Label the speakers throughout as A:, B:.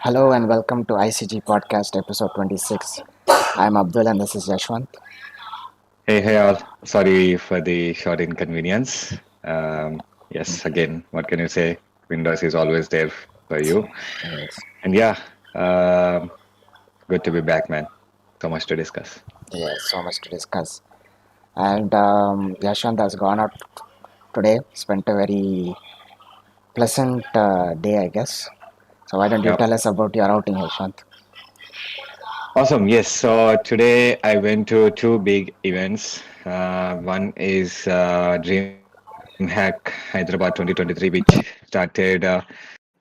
A: Hello and welcome to ICG Podcast episode 26. I'm Abdul and this is Yesvanth.
B: Hey all. Sorry for the short inconvenience. Yes, again, what can you say? Windows is always there for you.
A: Yes,
B: And yeah, um, good to be back, man. So much to discuss.
A: yes, so much to discuss. And Yashwant has gone out today, spent a very pleasant day, I guess. So why don't you
B: Yep.
A: tell us about your outing, Yashwant?
B: Awesome. Yes. So today I went to two big events. One is DreamHack Hyderabad 2023, which started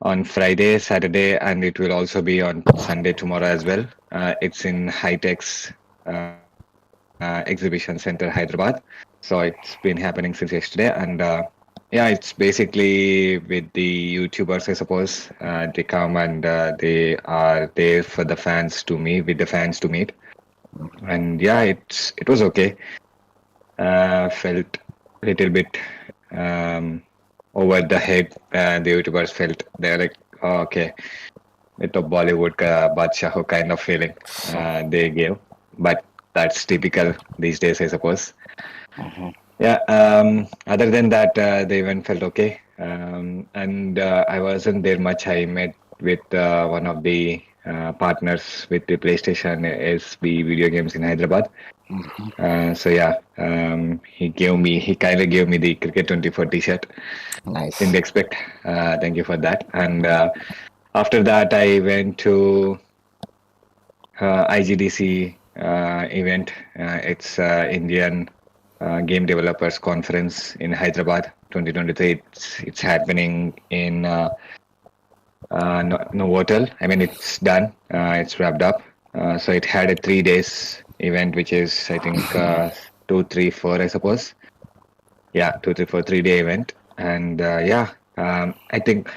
B: on Friday, Saturday, and it will also be on Sunday tomorrow as well. It's in Hightex Exhibition Center, Hyderabad. So it's been happening since yesterday, and yeah, it's basically with the YouTubers, I suppose. They come and they are there for the fans to meet, with the fans to meet, and yeah, it was okay. Felt a little bit um, over the head. The YouTubers felt they're like, oh, okay, with a Bollywood Badshaho kind of feeling they gave. But that's typical these days, I suppose.
A: Mhm.
B: Yeah. Other than that, the event felt okay. And I wasn't there much. I met with one of the partners with the PlayStation SB video games in Hyderabad. So yeah, he kind of gave me the Cricket 24 T-shirt.
A: Nice.
B: Didn't expect. Thank you for that. And after that, I went to IGDC event. It's Indian Game Developers Conference in Hyderabad 2023. It's happening in Novotel. I mean, it's done. It's wrapped up. So it had a 3 days event, which is I think 2, 3, 4, I suppose. Yeah, 2, 3, 4, 3 day event. And yeah, I think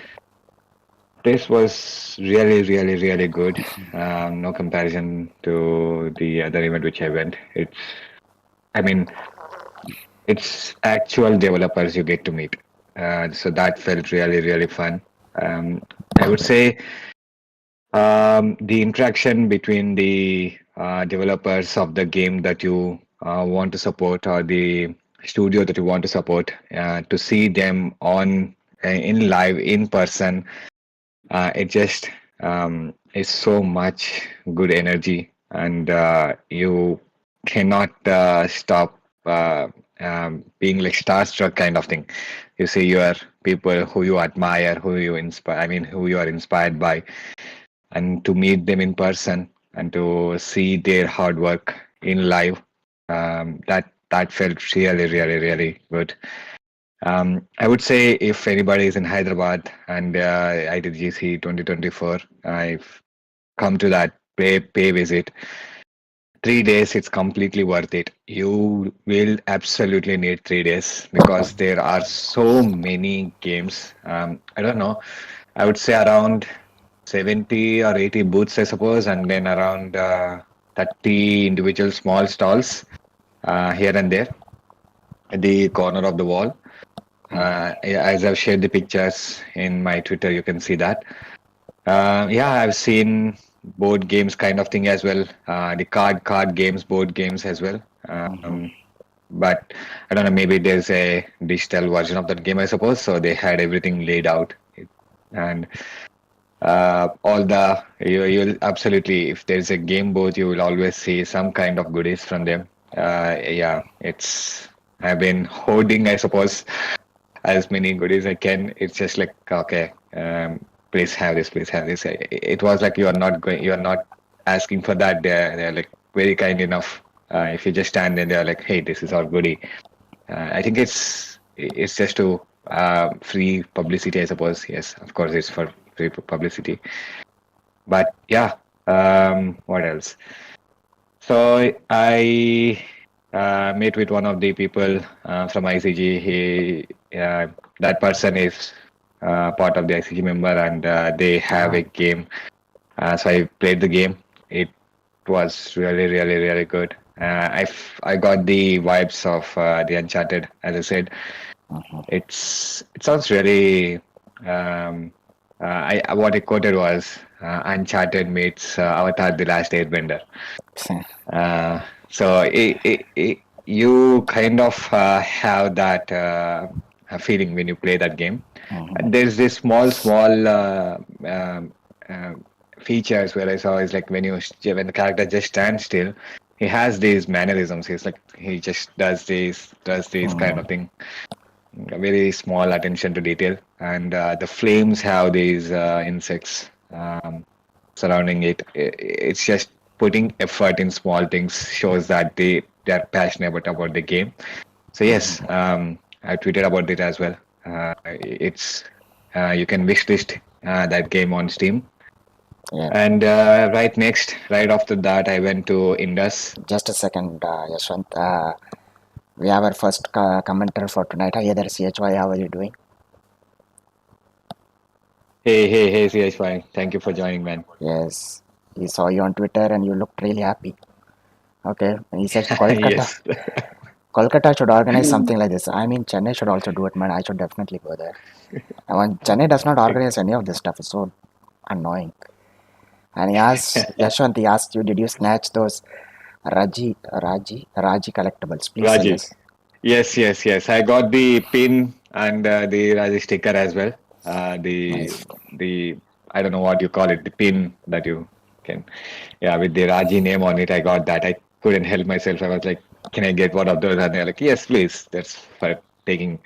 B: this was really, really, really good. No comparison to the other event which I went. I mean, it's actual developers you get to meet. So that felt really, really fun. I would say the interaction between the developers of the game that you want to support or the studio that you want to support, to see them on in live, in person, it just is so much good energy, and you cannot stop being like starstruck kind of thing. You see your people who you admire, who you inspire. I mean, who you are inspired by, and to meet them in person and to see their hard work in live. That felt really, really, really good. I would say if anybody is in Hyderabad and ITGC 2024, I've come to that pay visit. 3 days, it's completely worth it. You will absolutely need 3 days because there are so many games. I don't know. I would say around 70 or 80 booths, I suppose, and then around 30 individual small stalls here and there at the corner of the wall. As I've shared the pictures in my Twitter, you can see that. Yeah, I've seen board games kind of thing as well. The card games, board games as well. But I don't know. Maybe there's a digital version of that game, I suppose. So they had everything laid out, and all the you'll absolutely, if there's a game booth, you will always see some kind of goodies from them. Yeah, it's I've been hoarding, I suppose, as many goodies I can. It's just like, okay, please have this, please have this. It was like you are not asking for that. They're like very kind enough. If you just stand there, they're like, hey, this is our goodie. I think it's just to free publicity, I suppose. Yes, of course, it's for free publicity. But yeah, what else? So I met with one of the people from ICG. That person is part of the ICG member, and they have a game. So I played the game. It was really, really, really good. I got the vibes of the Uncharted, as I said. It sounds really um, what I quoted was Uncharted meets Avatar: The Last Airbender. So you kind of have that feeling when you play that game.
A: Mhm.
B: And there's this small um, uh, features where I saw is like when the character just stands still, he has these mannerisms. He's like he just does these kind
A: Mhm.
B: of thing. A very small attention to detail, and the flames have these insects surrounding it. It's just putting effort in small things shows that they're passionate about the game. So yes,
A: Mhm.
B: I tweeted about it as well. It's you can wish list that game on Steam.
A: Yeah.
B: And right after that, I went to Indus.
A: Just a second, Yashwant. We have our first commenter for tonight. Hi there, CHY. How are you doing?
B: Hey, CH5. Thank you for joining, man.
A: Yes. He saw you on Twitter and you looked really happy. Okay. And he said Kolkata.
B: Yes.
A: Kolkata should organize something like this. I mean, Chennai should also do it, man. I should definitely go there. And when Chennai does not organize any of this stuff, it's so annoying. And he asked, Yashwant, he asked you, did you snatch those Raji collectibles? Please send
B: Raji.
A: us.
B: Yes. I got the pin and the Raji sticker as well. The
A: Nice.
B: the I don't know what you call it, the pin that you can, yeah, with the Raji name on it. I got that. I couldn't help myself. I was like, can I get one of those? And they're like, yes, please. That's for taking.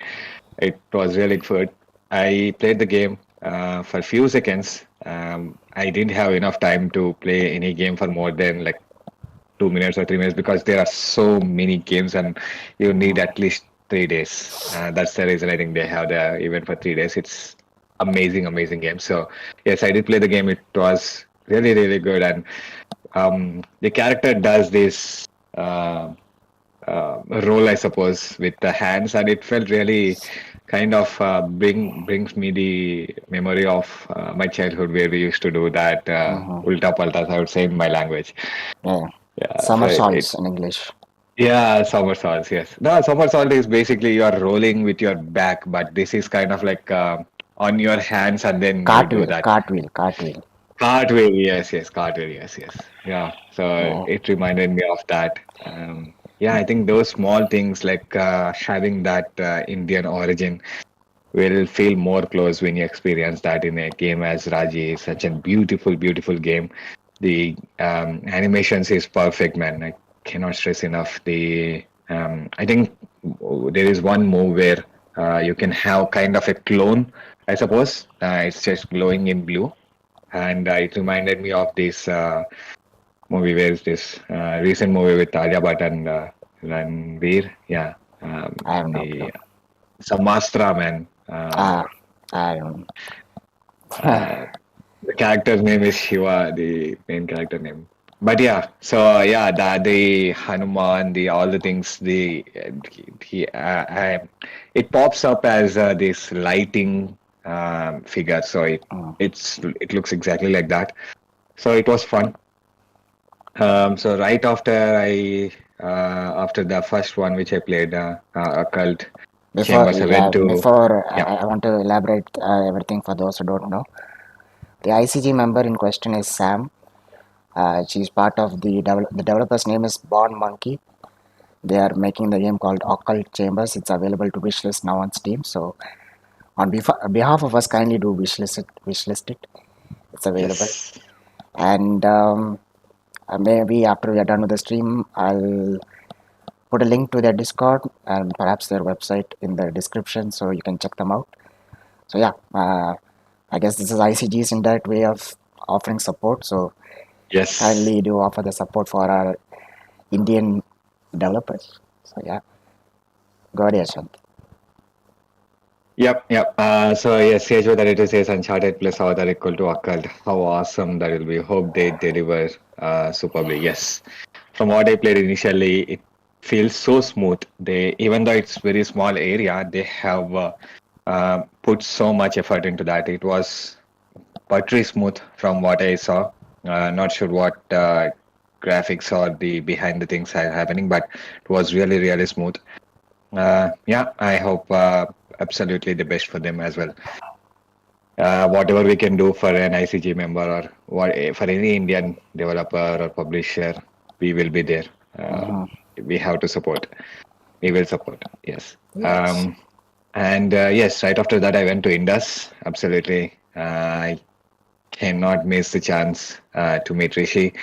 B: It was really good. I played the game for a few seconds. I didn't have enough time to play any game for more than like 2 minutes or 3 minutes because there are so many games and you need
A: Mhm.
B: at least 3 days. That's the reason I think they have the event for 3 days. It's amazing game. So yes, I did play the game. It was really good, and the character does this role, I suppose, with the hands, and it felt really kind of brings me the memory of my childhood where we used to do that
A: Mhm.
B: ulta paltas, I would say in my language.
A: Yeah.
B: Yeah, so it
A: Somersaults in English.
B: yeah, somersaults, yes. No, somersault is basically you're rolling with your back, but this is kind of like on your hands and then you do
A: Cartwheel,
B: that.
A: cartwheel, cartwheel.
B: Cartwheel, yes, cartwheel, yes. Yeah, so
A: Yeah.
B: it reminded me of that. Yeah, I think those small things like having that Indian origin will feel more close when you experience that in a game as Raji is such a beautiful game. The animations is perfect, man. I cannot stress enough. I think there is one move where you can have kind of a clone, I suppose. It's just glowing in blue, and it reminded me of this movie. Where is this recent movie with Alia Bhatt and Ranveer? Yeah,
A: I have no clue.
B: the Samastra, man.
A: Ah, I don't.
B: Uh, the character's name is Shiva, the main character name. But yeah, so yeah, the Hanuman, the all the things, he it pops up as this lighting figure. So
A: Mm.
B: it looks exactly like that. So it was fun. So right after after the first one which I played, Occult
A: Before,
B: Chambers, I
A: yeah,
B: went to
A: before
B: yeah.
A: I want to elaborate everything for those who don't know. The ICG member in question is Sam. She's part of the developer's name is BornMonkie. They are making the game called Occult Chambers. It's available to wishlist now on Steam. So on behalf of us, kindly do wishlist it. Wishlist it. It's available.
B: Yes.
A: And maybe after we are done with the stream, I'll put a link to their Discord and perhaps their website in the description so you can check them out. So yeah, I guess this is ICG's indirect way of offering support. So
B: Yes.
A: kindly do offer the support for our Indian developers. So yeah, go ahead, Yashwant.
B: Yep. So yes, CHO that it says Uncharted plus Avatar equal to Occult. How awesome that will be. Hope they deliver superbly. Yes. From what I played initially, it feels so smooth. They even though it's very small area, they have put so much effort into that. It was buttery smooth from what I saw. Not sure what graphics or the behind the things are happening, but it was really smooth. Yeah, I hope absolutely the best for them as well. whatever we can do for an ICG member or for any Indian developer or publisher, we will be there.
A: Mm-hmm.
B: We have to support. We will support. Yes.
A: Yes.
B: And yes, right after that, I went to Indus. Absolutely. I cannot miss the chance to meet Rishi.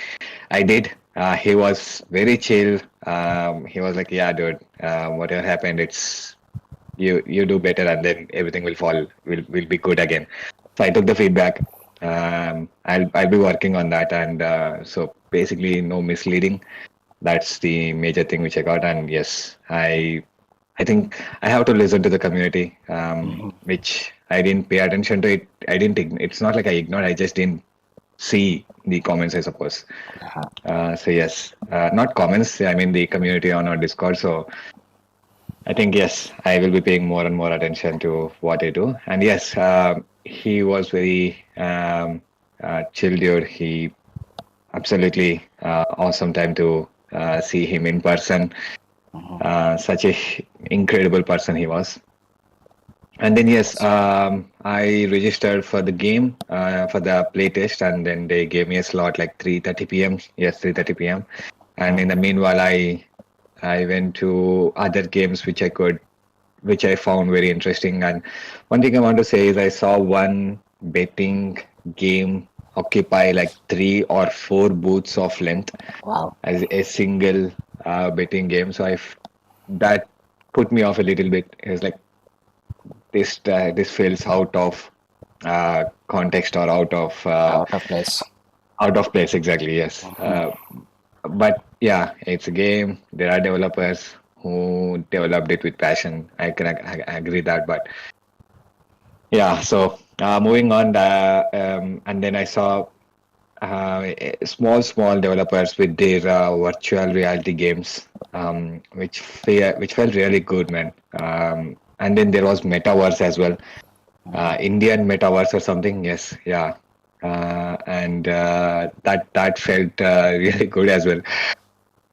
B: I did. He was very chill. He was like, "Yeah, dude, whatever happened, it's you do better, and then everything will fall. Will be good again." So I took the feedback. I'll be working on that, and so basically, no misleading. That's the major thing which I got, and yes, I think I have to listen to the community,
A: Mm-hmm.
B: which I didn't pay attention to it. I didn't. It's not like I ignored. I just didn't see the comments, I suppose.
A: Uh-huh.
B: So yes, not comments. I mean the community on our Discord. So I think yes, I will be paying more and more attention to what I do. And yes, he was very chill dude. He absolutely awesome time to see him in person.
A: Mm-hmm.
B: Such a incredible person he was. And then yes,
A: Yes.
B: I registered for the game for the playtest, and then they gave me a slot like 3:30 p.m. Yes, 3:30 p.m. And in the meanwhile, I went to other games which I found very interesting. And one thing I want to say is I saw one betting game occupy like 3 or 4 booths of length
A: Wow.
B: as a single betting game. So that put me off a little bit. It was like this feels out of context or
A: Out of place.
B: out of place. Exactly, yes.
A: Mm-hmm.
B: But yeah, it's a game. There are developers who developed it with passion. I agree that. But yeah, so moving on, and then I saw small developers with their virtual reality games, which felt really good, man. And then there was metaverse as well,
A: Mm-hmm.
B: Indian metaverse or something. Yes, yeah, and that felt really good as well.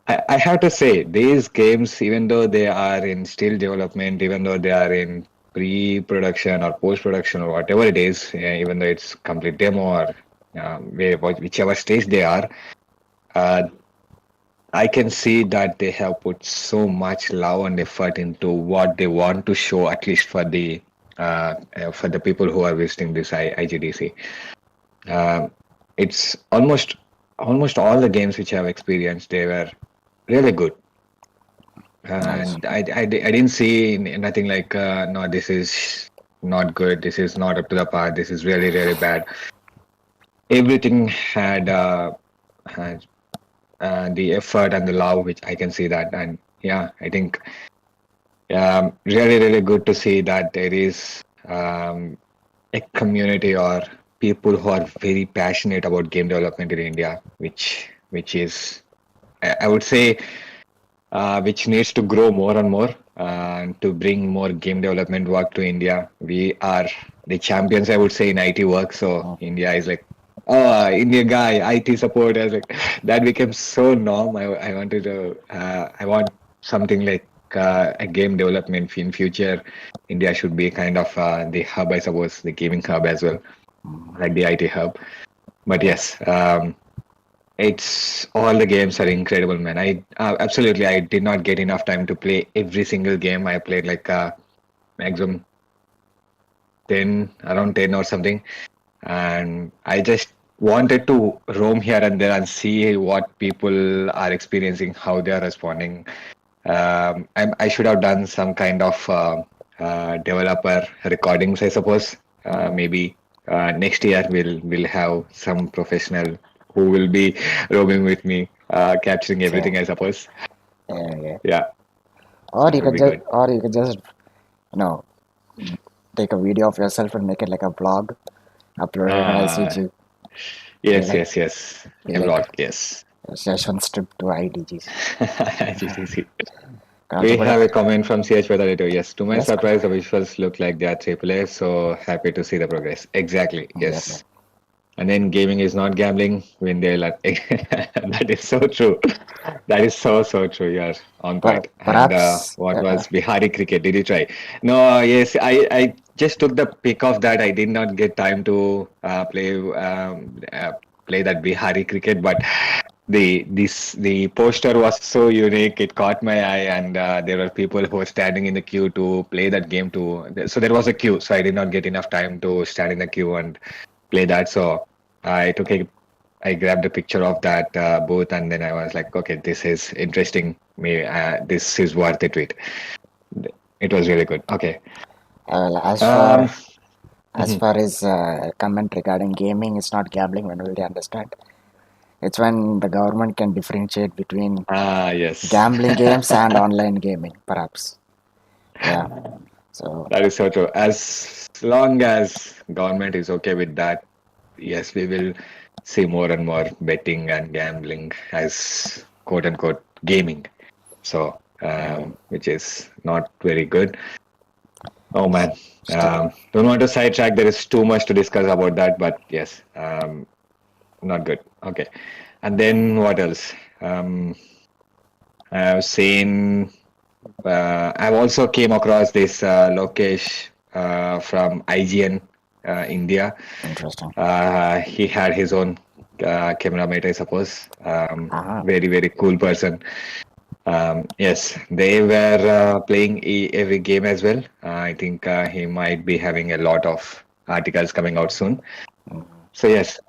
B: I have to say these games, even though they are in still development, even though they are in pre-production or post-production or whatever it is, even though it's complete demo or whichever stage they are, uh, I can see that they have put so much love and effort into what they want to show, at least for the people who are visiting this IGDC. Um, it's almost all the games which I've experienced, they were really good.
A: Nice.
B: And I didn't see nothing like, no, this is not good, this is not up to the par, this is really bad. Everything had the effort and the love, which I can see that. And yeah, I think really good to see that there is a community or people who are very passionate about game development in India, which is I would say which needs to grow more and more and to bring more game development work to India. We are the champions, I would say, in IT work. So
A: Mm-hmm.
B: India is like, oh, India guy, IT support. I was like, that became so norm. I wanted to, I want something like a game development in future. India should be kind of the hub, I suppose, the gaming hub as well,
A: Mm-hmm.
B: like the IT hub. But yes, it's all the games are incredible, man. I absolutely I did not get enough time to play every single game. I played like maximum 10 or something, and I just wanted to roam here and there and see what people are experiencing, how they are responding. I should have done some kind of developer recordings, I suppose.
A: Mm-hmm.
B: Maybe next year we'll have some professional who will be roaming with me, capturing
A: Sure.
B: everything, I suppose.
A: Yeah, yeah.
B: Yeah,
A: Or
B: that
A: you
B: would
A: could
B: be
A: just,
B: good.
A: you know, take a video of yourself and make it like a vlog, upload it on
B: Uh,
A: ICG. Be
B: yes,
A: like,
B: yes, yes.
A: be
B: A
A: like
B: vlog, yes.
A: Yesvanth trip to IDGC.
B: GCC.
A: Can also
B: We
A: put
B: have
A: a,
B: a comment from CH Vedareto. Yes, to my
A: yes,
B: surprise, the visuals look like they are AAA, so happy to see the progress. Exactly.
A: exactly.
B: Yes. And then gaming is not gambling when they're like, that is so true. That is so true. You're on point. And
A: Perhaps,
B: what was Bihari cricket? Did you try? No, yes, I just took the pick of that. I did not get time to play that Bihari cricket, but the poster was so unique. It caught my eye, and there were people who were standing in the queue to play that game too. So there was a queue, so I did not get enough time to stand in the queue and play that. So I took a I grabbed a picture of that booth, and then I was like, okay, this is interesting. Me, this is worth it. It was really good. Okay.
A: well,
B: Um.
A: as
B: Mhm.
A: far as comment regarding gaming is not gambling, when will they understand? It's when the government can differentiate between
B: Ah, yes.
A: gambling games and online gaming, perhaps. Yeah. So,
B: That is so true. As long as government is okay with that, yes, we will see more and more betting and gambling as quote unquote gaming. So, which is not very good. Oh man,
A: still,
B: don't want to sidetrack. There is too much to discuss about that, but yes, not good. Okay, and then what else? I've seen. I've also came across this Lokesh from IGN India.
A: interesting.
B: He had his own cameramate, I suppose.
A: Uh-huh.
B: Very cool person. Yes, they were playing every game as well. I think he might be having a lot of articles coming out soon. So yes,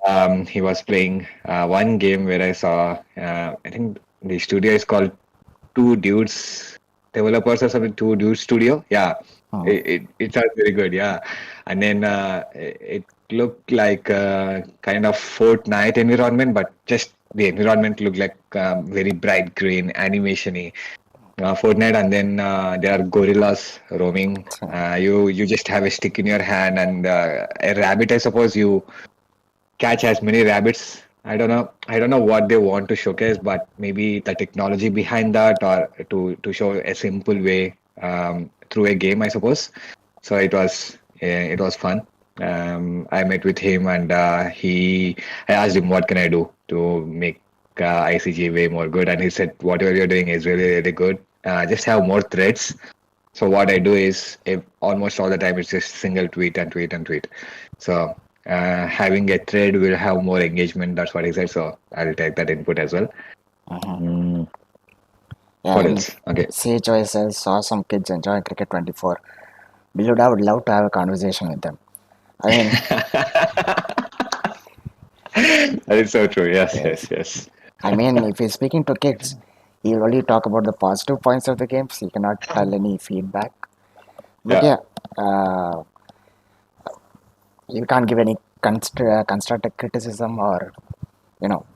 B: he was playing one game where I saw. I think the studio is called Two Dudes Developers or something. Two Dudes Studio. Yeah,
A: Hmm.
B: it sounds very good. Yeah, and then it looked like kind of Fortnite environment, but just the environment looked like very bright green animation-y. Fortnite, and then there are gorillas roaming. You just have a stick in your hand and a rabbit. I suppose you catch as many rabbits. I don't know what they want to showcase, but maybe the technology behind that, or to show a simple way through a game, I suppose. So it was fun. I met with him, and I asked him what can I do to make ICG way more good, and he said whatever you're doing is really good. Just have more threads. So what I do is almost all the time it's just single tweet and tweet and tweet. So having a thread will have more engagement. That's what he said. So I'll take that input as well.
A: Uh-huh.
B: Mm,
A: Yeah,
B: what
A: and
B: else? Okay.
A: CHOI says saw some kids enjoying cricket 24. Beloved, I would love to have a conversation with them. I mean,
B: That is so true. Yes,
A: yes.
B: yes, yes.
A: If he's speaking to kids, he'll only talk about the positive points of the games. He cannot tell any feedback. But
B: Yeah.
A: yeah, uh, you can't give any constructive criticism or,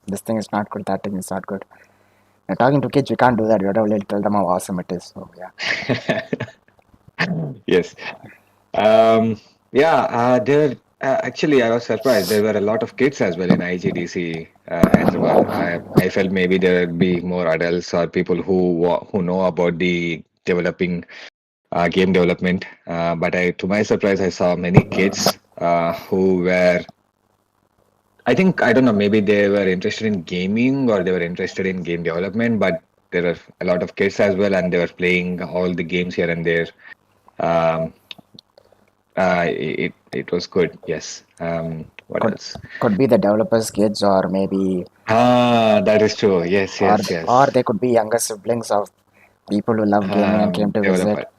A: this thing is not good, that thing is not good. Talking to kids, we can't do that. We have to only tell them how awesome it is. So, yeah.
B: Yes. Um, yeah, there actually I was surprised. There were a lot of kids as well in IGDC Hyderabad. I felt maybe there would be more adults or people who know about the developing game development. But to my surprise, I saw many kids who were. I think I don't know. Maybe they were interested in gaming or they were interested in game development. But there were a lot of kids as well, and they were playing all the games here and there. Um, it was good. Yes. What
A: Could,
B: else?
A: could be the developers' kids, or maybe,
B: Ah, that is true. Yes, yes,
A: or
B: yes.
A: they could be younger siblings of people who love gaming and came to visit,
B: Developer.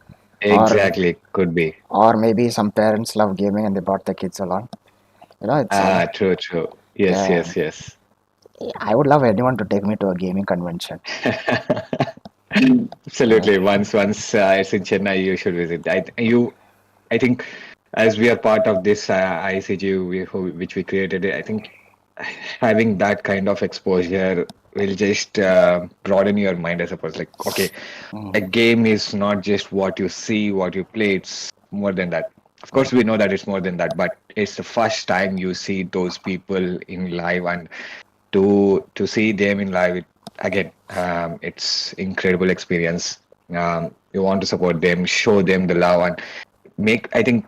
A: or
B: Exactly. Could be.
A: maybe some parents love gaming and they brought the kids along. It's
B: Ah, true, true. Yes,
A: yeah.
B: yes, yes.
A: I would love anyone to take me to a gaming convention. Yeah.
B: Absolutely. Once it's in Chennai, you should visit. I think, as we are part of this ICG, which we created, I think having that kind of exposure will just broaden your mind, I suppose. Like, okay, a
A: Mhm.
B: game is not just what you see, what you play. It's more than that. Of course, we know that it's more than that, but it's the first time you see those people in live, and to see them in live again, it's incredible experience. You want to support them, show them the love, and make. I think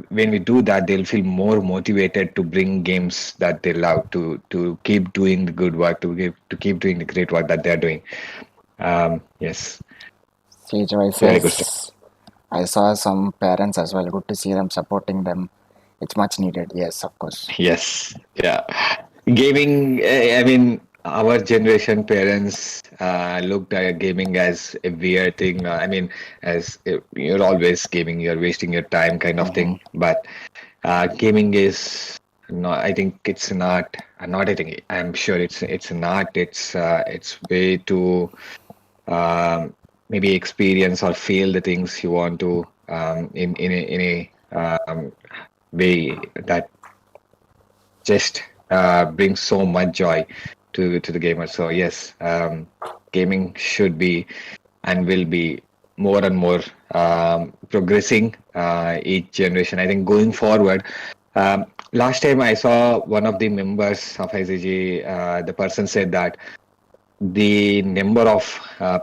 B: when we do that, they'll feel more motivated to bring games that they love, to keep doing the good work, to keep doing the great work that they're doing. Yes,
A: CHY
B: very good.
A: says, I saw some parents as well. Good to see them supporting them. It's much needed. Yes, of course.
B: Yes, yeah. Gaming, I mean, our generation parents looked at gaming as a weird thing. I mean, as you're always gaming, you're wasting your time kind of
A: Mm-hmm.
B: thing. But gaming is not, I think it's not, not I think, I'm sure it's an art. It's way to maybe experience or feel the things you want to in a way that just brings so much joy to the gamer. So yes, gaming should be and will be more and more progressing each generation. I think going forward. Last time I saw one of the members of ICG, the person said that the number of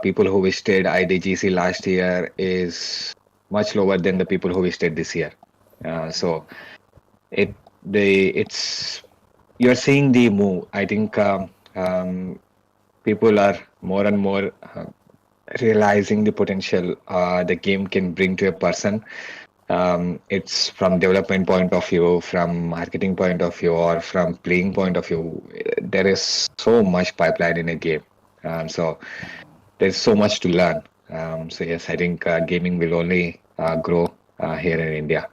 B: people who visited IDGC last year is much lower than the people who visited this year. So it's you're seeing the move. I think people are more and more realizing the potential the game can bring to a person. It's from development point of view, from marketing point of view, or from playing point of view. There is so much pipeline in a game. So there's so much to learn. So yes, I think gaming will only grow here in India.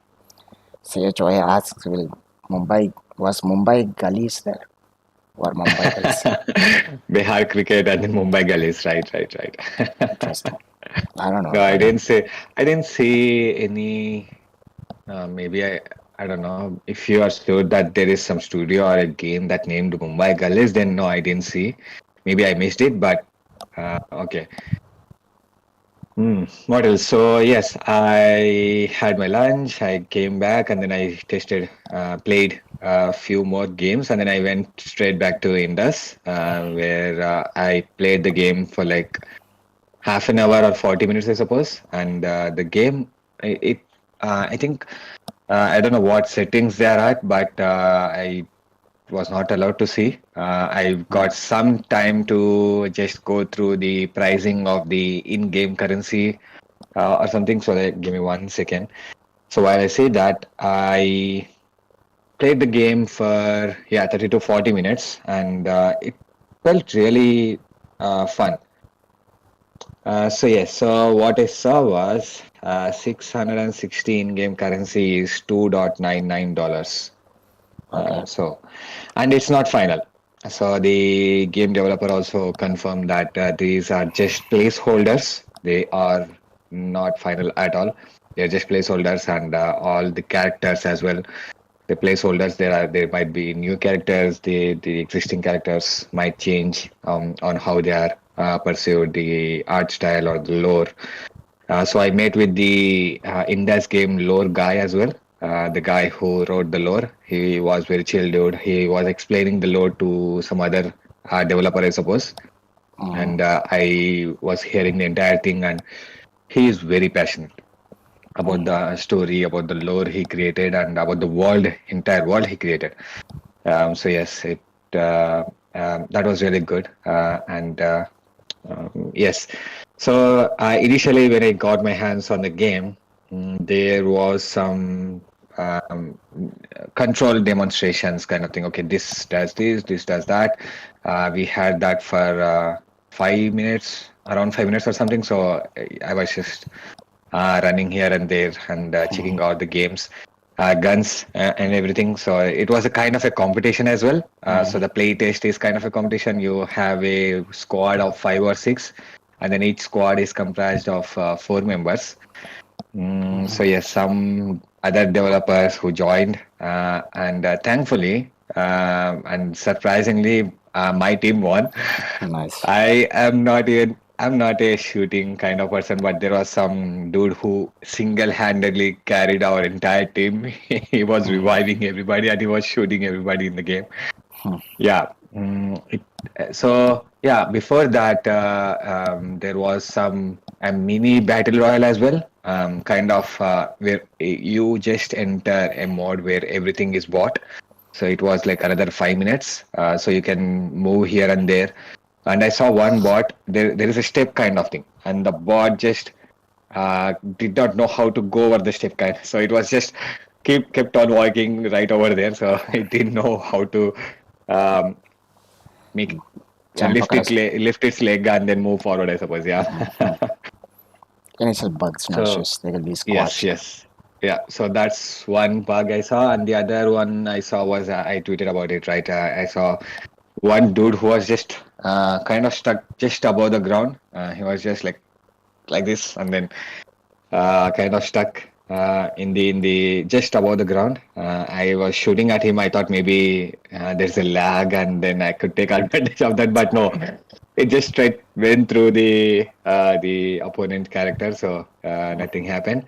A: CHY asks, will Mumbai Gullies there? Or Mumbai Gullies?
B: Bihar cricket and then Mumbai Gullies, right, right, right.
A: Interesting. I don't know.
B: No,
A: I don't.
B: I didn't see any. Maybe I don't know if you are sure that there is some studio or a game that named Mumbai Gullies. Then no, I didn't see. Maybe I missed it, but okay. What else? So yes, I had my lunch. I came back and then I played a few more games, and then I went straight back to Indus, where I played the game for like half an hour or 40 minutes, I suppose. And the game, I think, I don't know what settings they are at, but I was not allowed to see. I got some time to just go through the pricing of the in-game currency or something. So give me 1 second. So while I say that, I played the game for 30 to 40 minutes, and it felt really fun. So yes, so what I saw was 616 game currency is $2.99.
A: Okay.
B: So, and it's not final. So the game developer also confirmed that these are just placeholders. They are not final at all. They're just placeholders, and all the characters as well. The placeholders, there might be new characters. The existing characters might change on how they are pursued, the art style or the lore. So I met with the Indus game lore guy as well. The guy who wrote the lore. He was very chill dude. He was explaining the lore to some other developer, I suppose.
A: Mm-hmm.
B: And I was hearing the entire thing, and he is very passionate about the story, about the lore he created, and about the entire world he created. So yes, it that was really good. Yes. So initially, when I got my hands on the game, there was some control demonstrations kind of thing. Okay, this does that. We had that for 5 minutes, around 5 minutes or something. So I was just running here and there and checking out the games, guns and everything. So it was a kind of a competition as well. So the play test is kind of a competition. You have a squad of 5 or 6, and then each squad is comprised of 4 members. So yes, some other developers who joined, and thankfully and surprisingly, my team won.
A: Nice.
B: I'm not a shooting kind of person, but there was some dude who single-handedly carried our entire team. He was reviving everybody and he was shooting everybody in the game. Yeah. So yeah, before that, there was some a mini battle royale as well. Kind of where you just enter a mode where everything is bought. So it was like another 5 minutes. So you can move here and there. And I saw one bot. There is a step kind of thing, and the bot just did not know how to go over the step kind. So it was just kept on walking right over there. So it didn't know how to um, make
A: Jump across.
B: lift its leg and then move forward, I suppose. Yeah.
A: Initial bugs, no
B: So
A: issues. They will be
B: yes,
A: squashed.
B: yes. Yeah, so that's one bug I saw, and the other one I saw was I tweeted about it, right? I saw one dude who was just kind of stuck just above the ground. He was just like this, and then kind of stuck in the just above the ground. I was shooting at him. I thought maybe there's a lag, and then I could take advantage of that. But no, it just straight went through the opponent character, so nothing happened.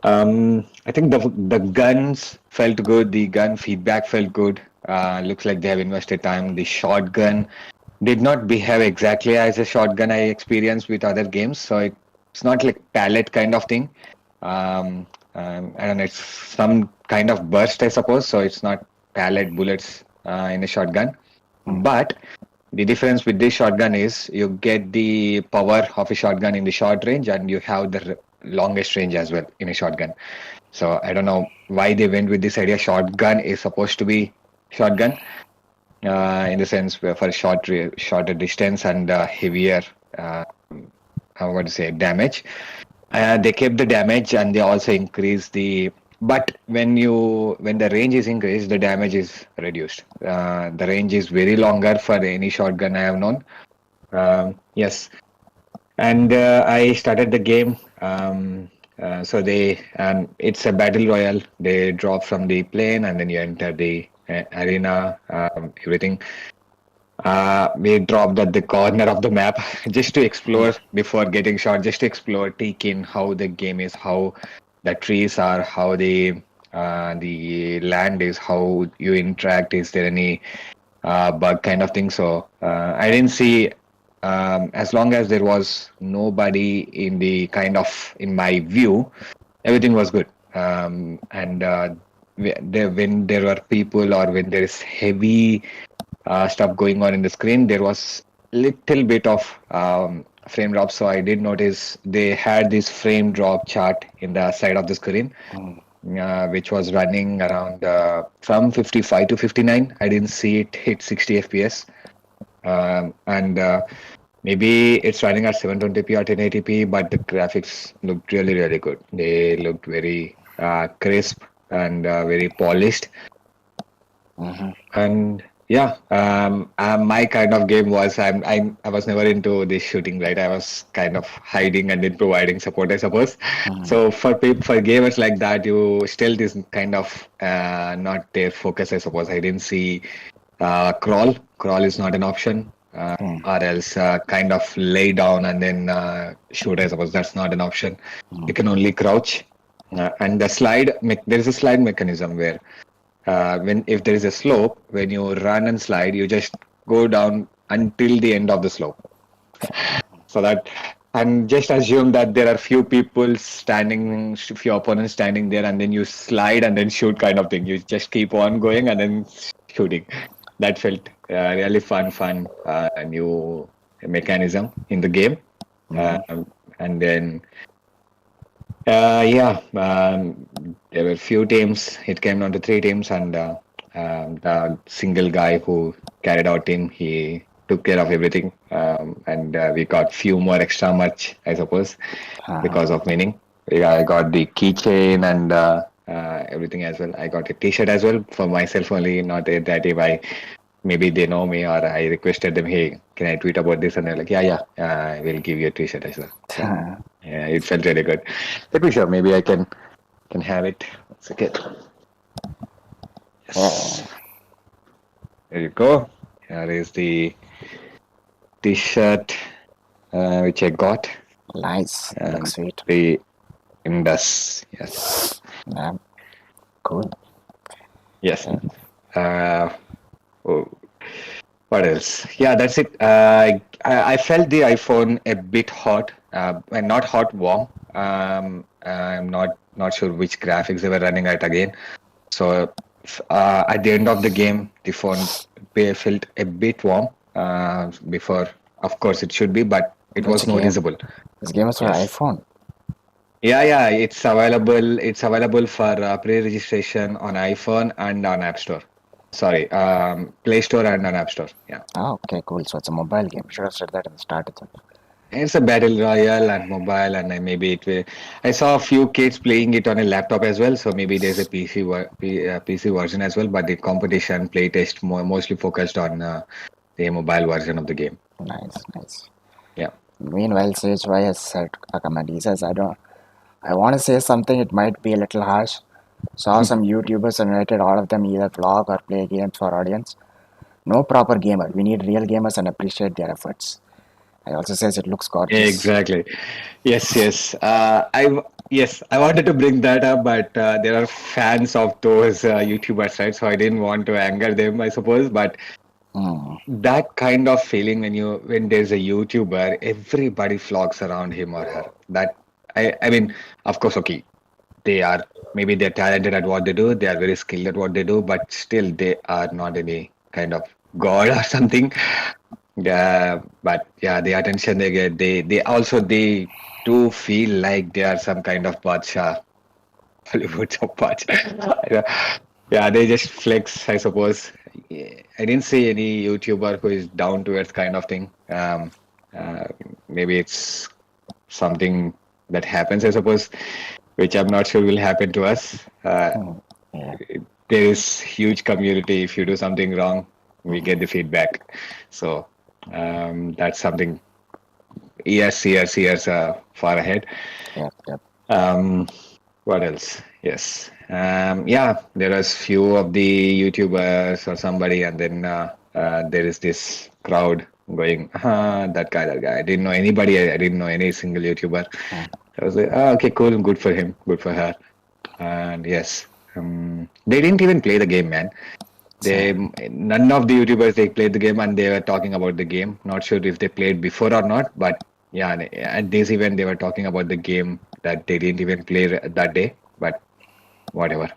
B: I think the guns felt good. The gun feedback felt good. Looks like they have invested time. The shotgun did not behave exactly as a shotgun I experienced with other games. So it's not like pallet kind of thing. I don't know. It's some kind of burst, I suppose. So it's not pallet bullets in a shotgun. But the difference with this shotgun is you get the power of a shotgun in the short range, and you have the longest range as well in a shotgun. So I don't know why they went with this idea. Shotgun is supposed to be shotgun in the sense where for shorter distance and heavier, how would I say, damage. They kept the damage and they also increased the. But when the range is increased, the damage is reduced. The range is very longer for any shotgun I have known. Yes, and I started the game. So it's a battle royale. They drop from the plane and then you enter the arena. Everything. We dropped at the corner of the map just to explore before getting shot. Just to explore, take in how the game is, how the trees are, how the land is, how you interact. Is there any bug kind of thing? So I didn't see as long as there was nobody in the kind of in my view, everything was good. And when there were people or when there is heavy stuff going on in the screen, there was little bit of frame drop. So I did notice they had this frame drop chart in the side of the screen, which was running around from 55 to 59. I didn't see it hit 60 FPS. And maybe it's running at 720p or 1080p, but the graphics looked really, really good. They looked very crisp and very polished. And yeah, my kind of game was I was never into this shooting, right? I was kind of hiding and then providing support, I suppose. So for gamers like that, you stealth is kind of not their focus, I suppose. I didn't see crawl. Crawl is not an option. Or else kind of lay down and then shoot, I suppose. That's not an option. You can only crouch. And the there is a slide mechanism where when if there is a slope, when you run and slide, you just go down until the end of the slope. So that and just assume that there are few people standing, few opponents standing there, and then you slide and then shoot kind of thing. You just keep on going and then shooting. That felt really fun new mechanism in the game. And then yeah, there were few teams. It came down to three teams, and the single guy who carried our team, he took care of everything. And we got few more extra merch, I suppose, because of winning. Yeah, I got the keychain and everything as well. I got a T-shirt as well for myself only, not that if I maybe they know me or I requested them, hey, can I tweet about this? And they're like, yeah, I will give you a T-shirt as well. So, yeah, it felt really good. Let me show. Maybe I can have it. It's okay. Yes. There you go. Here is the T-shirt which I got.
A: Nice. Looks sweet.
B: The Indus. Yes.
A: Yeah. Cool.
B: Yes. Oh. What else? Yeah, that's it. I felt the iPhone a bit hot, and not hot, warm. I'm not sure which graphics they were running at again. So at the end of the game, the phone felt a bit warm. Before, of course, it should be, but it
A: Which
B: was
A: game?
B: noticeable.
A: This game is for
B: Yes.
A: iPhone.
B: Yeah, yeah, it's available. It's available for pre-registration on iPhone and on App Store. Sorry, Play Store and on App Store. Yeah.
A: Oh, okay, cool. So it's a mobile game. Should have said that in the start itself.
B: It's a battle royale and mobile, and maybe it will. I saw a few kids playing it on a laptop as well, so maybe there's a PC version as well. But the competition playtest mostly focused on the mobile version of the game.
A: Nice, nice.
B: Yeah.
A: Meanwhile, Sage Y has said a comment. He says, I want to say something, it might be a little harsh. Saw some YouTubers and rated all of them either vlog or play games for audience. No proper gamer. We need real gamers and appreciate their efforts. He also says it looks gorgeous.
B: Exactly. Yes, yes. Yes, I wanted to bring that up, but there are fans of those YouTubers, right? So I didn't want to anger them, I suppose. But
A: Hmm.
B: that kind of feeling when there's a YouTuber, everybody flocks around him or her. I mean, of course, okay, they are maybe they're talented at what they do, they are very skilled at what they do, but still they are not any kind of god or something. Yeah, but yeah, the attention they get, they do feel like they are some kind of bacha, Hollywood of bacha. Yeah, they just flex, I suppose. Yeah, I didn't see any YouTuber who is down to earth kind of thing. Uh, Maybe it's something that happens, I suppose, which I'm not sure will happen to us.
A: Hmm. Yeah.
B: There is huge community. If you do something wrong, we get the feedback. So that's something years far ahead.
A: Yep. Yep.
B: Um, what else? Yes. Yeah, there is few of the YouTubers or somebody, and then there is this crowd going, that guy. I didn't know anybody. I didn't know any single YouTuber.
A: Hmm.
B: I was like, oh, okay, cool, good for him, good for her. And yes, they didn't even play the game, man. They
A: Same.
B: None of the YouTubers they played the game and they were talking about the game. Not sure if they played before or not, but yeah, at this event they were talking about the game that they didn't even play that day. But whatever.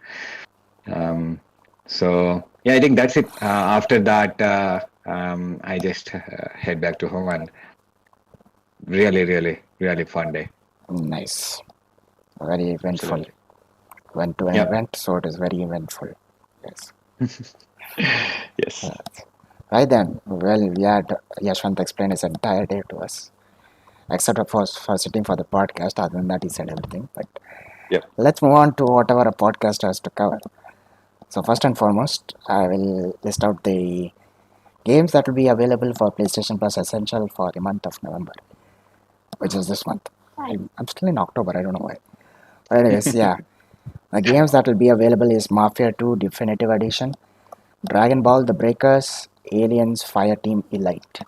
B: Um, so yeah, I think that's it. After that, I just head back to home and really fun day.
A: Nice. Very eventful.
B: Absolutely.
A: Went to an
B: Yep.
A: event, so it is very eventful. Yes.
B: Yes.
A: Right then. Well, we had Yesvanth explain his entire day to us, except for sitting for the podcast. Other than that, he said everything. But
B: Yep.
A: let's move on to whatever a podcast has to cover. So first and foremost, I will list out the games that will be available for PlayStation Plus Essential for the month of November, which is this month. I'm still in October. I don't know why. But anyways, yeah. The games that will be available is Mafia 2 Definitive Edition, Dragon Ball The Breakers, Aliens Fireteam Elite.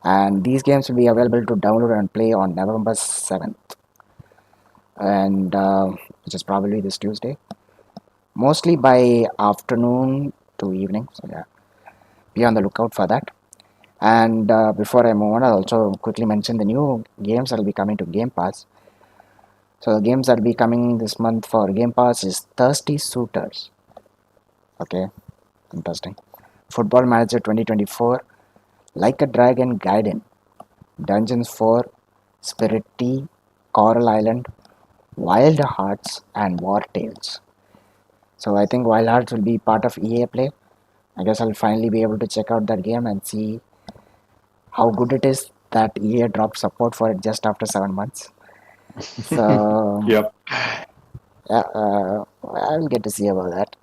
A: And these games will be available to download and play on November 7th, and which is probably this Tuesday. Mostly by afternoon to evening. So, yeah, be on the lookout for that. And before I move on, I'll also quickly mention the new games that will be coming to Game Pass. So, the games that will be coming this month for Game Pass is Thirsty Suitors. Okay, interesting. Football Manager 2024, Like a Dragon Gaiden, Dungeons 4, Spirit Tea, Coral Island, Wild Hearts, and War Tales. So I think Wild Hearts will be part of EA Play. I guess I'll finally be able to check out that game and see how good it is that EA dropped support for it just after 7 months. So
B: Yep.
A: yeah, I'll get to see about that.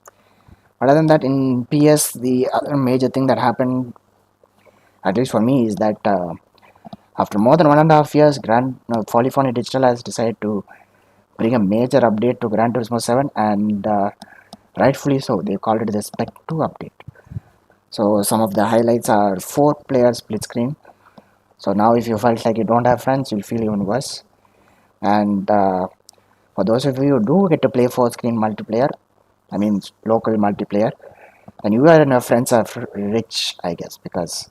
A: But other than that, in PS, the other major thing that happened, at least for me, is that after more than 1.5 years, Polyphony Digital has decided to bring a major update to Gran Turismo 7, and rightfully so. They called it the Spec 2 update. So some of the highlights are 4-player split screen. So now if you felt like you don't have friends, you'll feel even worse. And for those of you who do get to play 4-screen multiplayer, I mean local multiplayer, And you and your friends are rich, I guess, because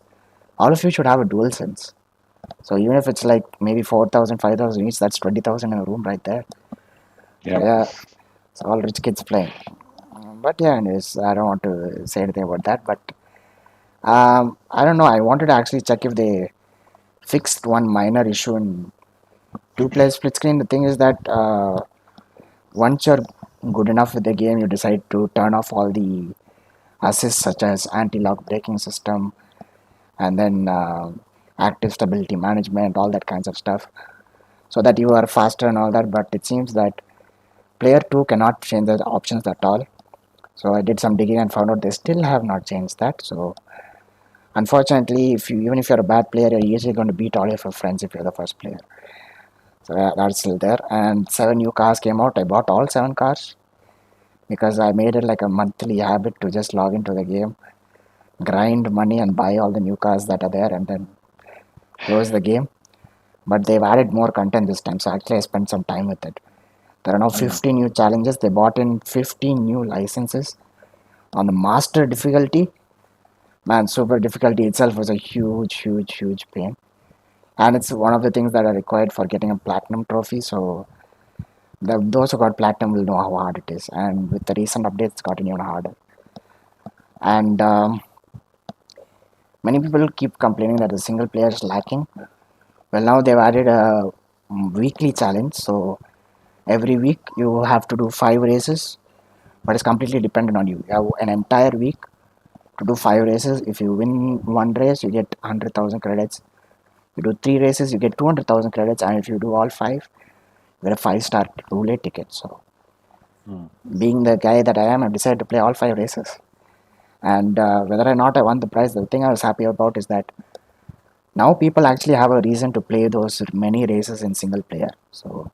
A: all of you should have a dual sense. So even if it's like maybe 4,000, 5,000 each, that's 20,000 in a room right there. So
B: Yep.
A: yeah, it's all rich kids playing. But yeah, anyways, I don't want to say anything about that. But I don't know. I wanted to actually check if they fixed one minor issue in two-player split screen. The thing is that once you're good enough with the game, you decide to turn off all the assists such as anti-lock braking system and then active stability management, all that kinds of stuff, so that you are faster and all that. But it seems that player 2 cannot change the options at all. So I did some digging and found out they still have not changed that. So unfortunately, if you even if you're a bad player, you're usually going to beat all of your friends if you're the first player. So yeah, that's still there. And 7 new cars came out. I bought all 7 cars because I made it like a monthly habit to just log into the game, grind money, and buy all the new cars that are there, and then close the game. But they've added more content this time, so actually I spent some time with it. There are now 50 new challenges. They bought in 15 new licenses on the master difficulty. Man, super difficulty itself was a huge pain, and it's one of the things that are required for getting a platinum trophy. So those who got platinum will know how hard it is, and with the recent updates, it's gotten even harder. And many people keep complaining that the single player is lacking. Well, now they've added a weekly challenge. So every week you have to do 5 races, but it's completely dependent on you. You have an entire week to do 5 races. If you win one race, you get 100,000 credits. You do 3 races, you get 200,000 credits, and if you do all five, you get a 5-star roulette ticket. So, being the guy that I am, I've decided to play all 5 races. And whether or not I won the prize, the thing I was happy about is that now people actually have a reason to play those many races in single player. So,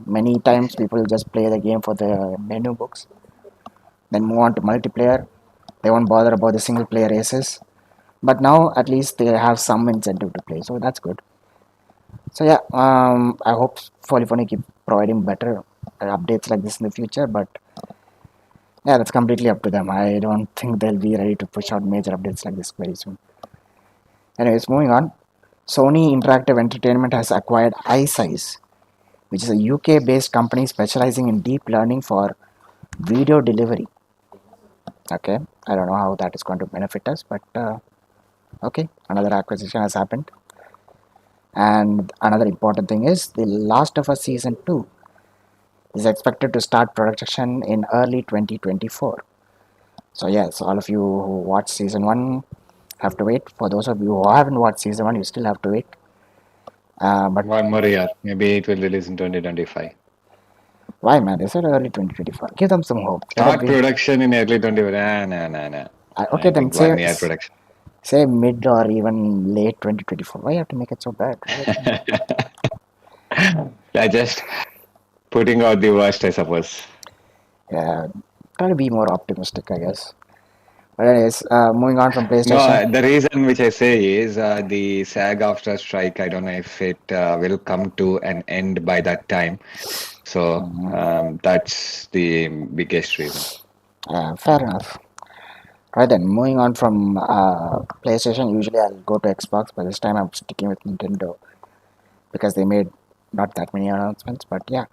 A: many times people just play the game for the menu books, then move on to multiplayer. They won't bother about the single player races. But now at least they have some incentive to play, so that's good. So yeah, I hope Polyphony keep providing better updates like this in the future. But yeah, that's completely up to them. I don't think they'll be ready to push out major updates like this very soon. Anyways, moving on. Sony Interactive Entertainment has acquired iSize, which is a UK-based company specializing in deep learning for video delivery. Okay, I don't know how that is going to benefit us, but okay, another acquisition has happened. And another important thing is The Last of Us Season 2 is expected to start production in early 2024. So yes, all of you who watched Season 1 have to wait. For those of you who haven't watched Season 1, you still have to wait. But
B: One more year. Maybe it will release in 2025.
A: why, man? They said early 2024. Give them some hope. Let it
B: Start
A: be.
B: production in early 20. Nah, nah, nah, nah.
A: Okay,
B: I
A: then
B: think 1 year production.
A: say mid or even late 2024. Why you have to make it so bad?
B: They're just putting out the worst, I suppose.
A: Yeah, try to be more optimistic, I guess. But anyways, moving on from
B: No,
A: PlayStation.
B: the reason which I say is the SAG after strike. I don't know if it will come to an end by that time. So that's the biggest reason.
A: Fair enough. Right then, moving on from PlayStation, usually I'll go to Xbox, but this time I'm sticking with Nintendo because they made not that many announcements. But yeah,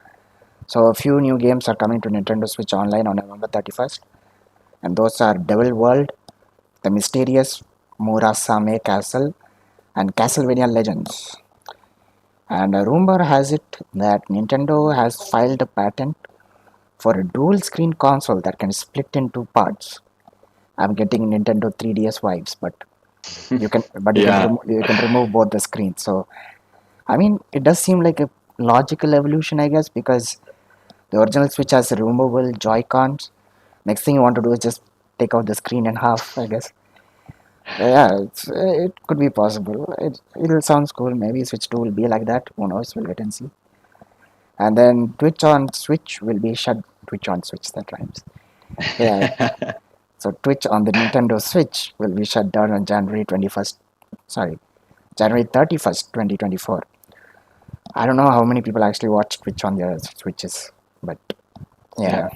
A: so a few new games are coming to Nintendo Switch Online on November 31st, and those are Devil World, The Mysterious Murasame Castle, and Castlevania Legends. And a rumor has it that Nintendo has filed a patent for a dual screen console that can split in two parts. I'm getting Nintendo 3DS vibes, but
B: Yeah.
A: you can remove both the screens. So I mean, it does seem like a logical evolution, I guess, because the original Switch has removable Joy Cons. Next thing you want to do is just take out the screen in half, I guess. Yeah, it could be possible. It sounds cool. Maybe Switch 2 will be like that. Who knows? We'll wait and see. And then Twitch on Switch will be shut. Twitch on Switch, that rhymes. Yeah, so Twitch on the Nintendo Switch will be shut down on January 21st. Sorry, January 31st, 2024. I don't know how many people actually watch Twitch on their Switches, but yeah.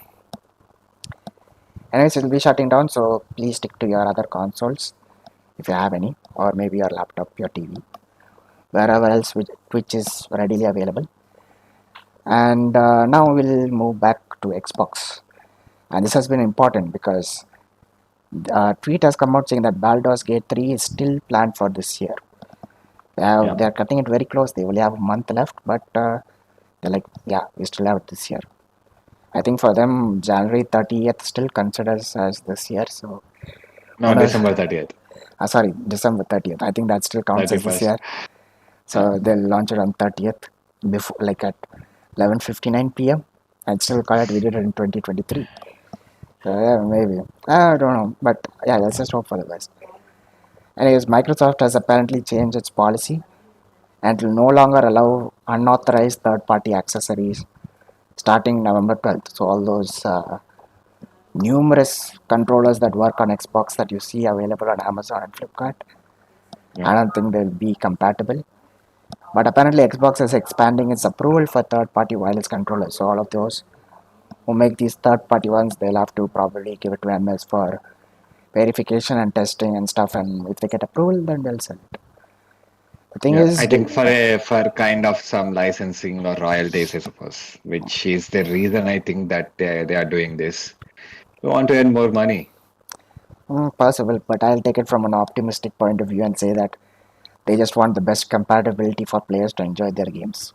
B: Yeah.
A: Anyways, it'll be shutting down, so please stick to your other consoles if you have any, or maybe your laptop, your TV, wherever else which is readily available. And now we'll move back to Xbox. And this has been important because a tweet has come out saying that Baldur's Gate 3 is still planned for this year.
B: Yeah.
A: They're cutting it very close. They only have a month left, but they're like, yeah, we still have it this year. I think for them, January 30th still considers as this year. So,
B: No,
A: who knows?
B: December 30th,
A: Sorry, December 30th. I think that still counts as this
B: 31st.
A: year.
B: Yeah.
A: So they'll launch it on 30th, before like at 11:59 p.m. I'd still call it we did it in 2023. So yeah, maybe. I don't know, but yeah, let's just hope for the best. Anyways, Microsoft has apparently changed its policy and will no longer allow unauthorized third-party accessories starting November 12th. So all those numerous controllers that work on Xbox that you see available on Amazon and Flipkart,
B: Yeah.
A: I don't think they'll be compatible. But apparently, Xbox is expanding its approval for third-party wireless controllers. So all of those who make these third-party ones, they'll have to probably give it to MS for verification and testing and stuff. And if they get approval, then they'll sell it. The thing
B: Yeah, I
A: is,
B: think for kind of some licensing or royalties, I suppose, which is the reason I think that they are doing this. We want to earn more money.
A: possible, but I'll take it from an optimistic point of view and say that they just want the best compatibility for players to enjoy their games,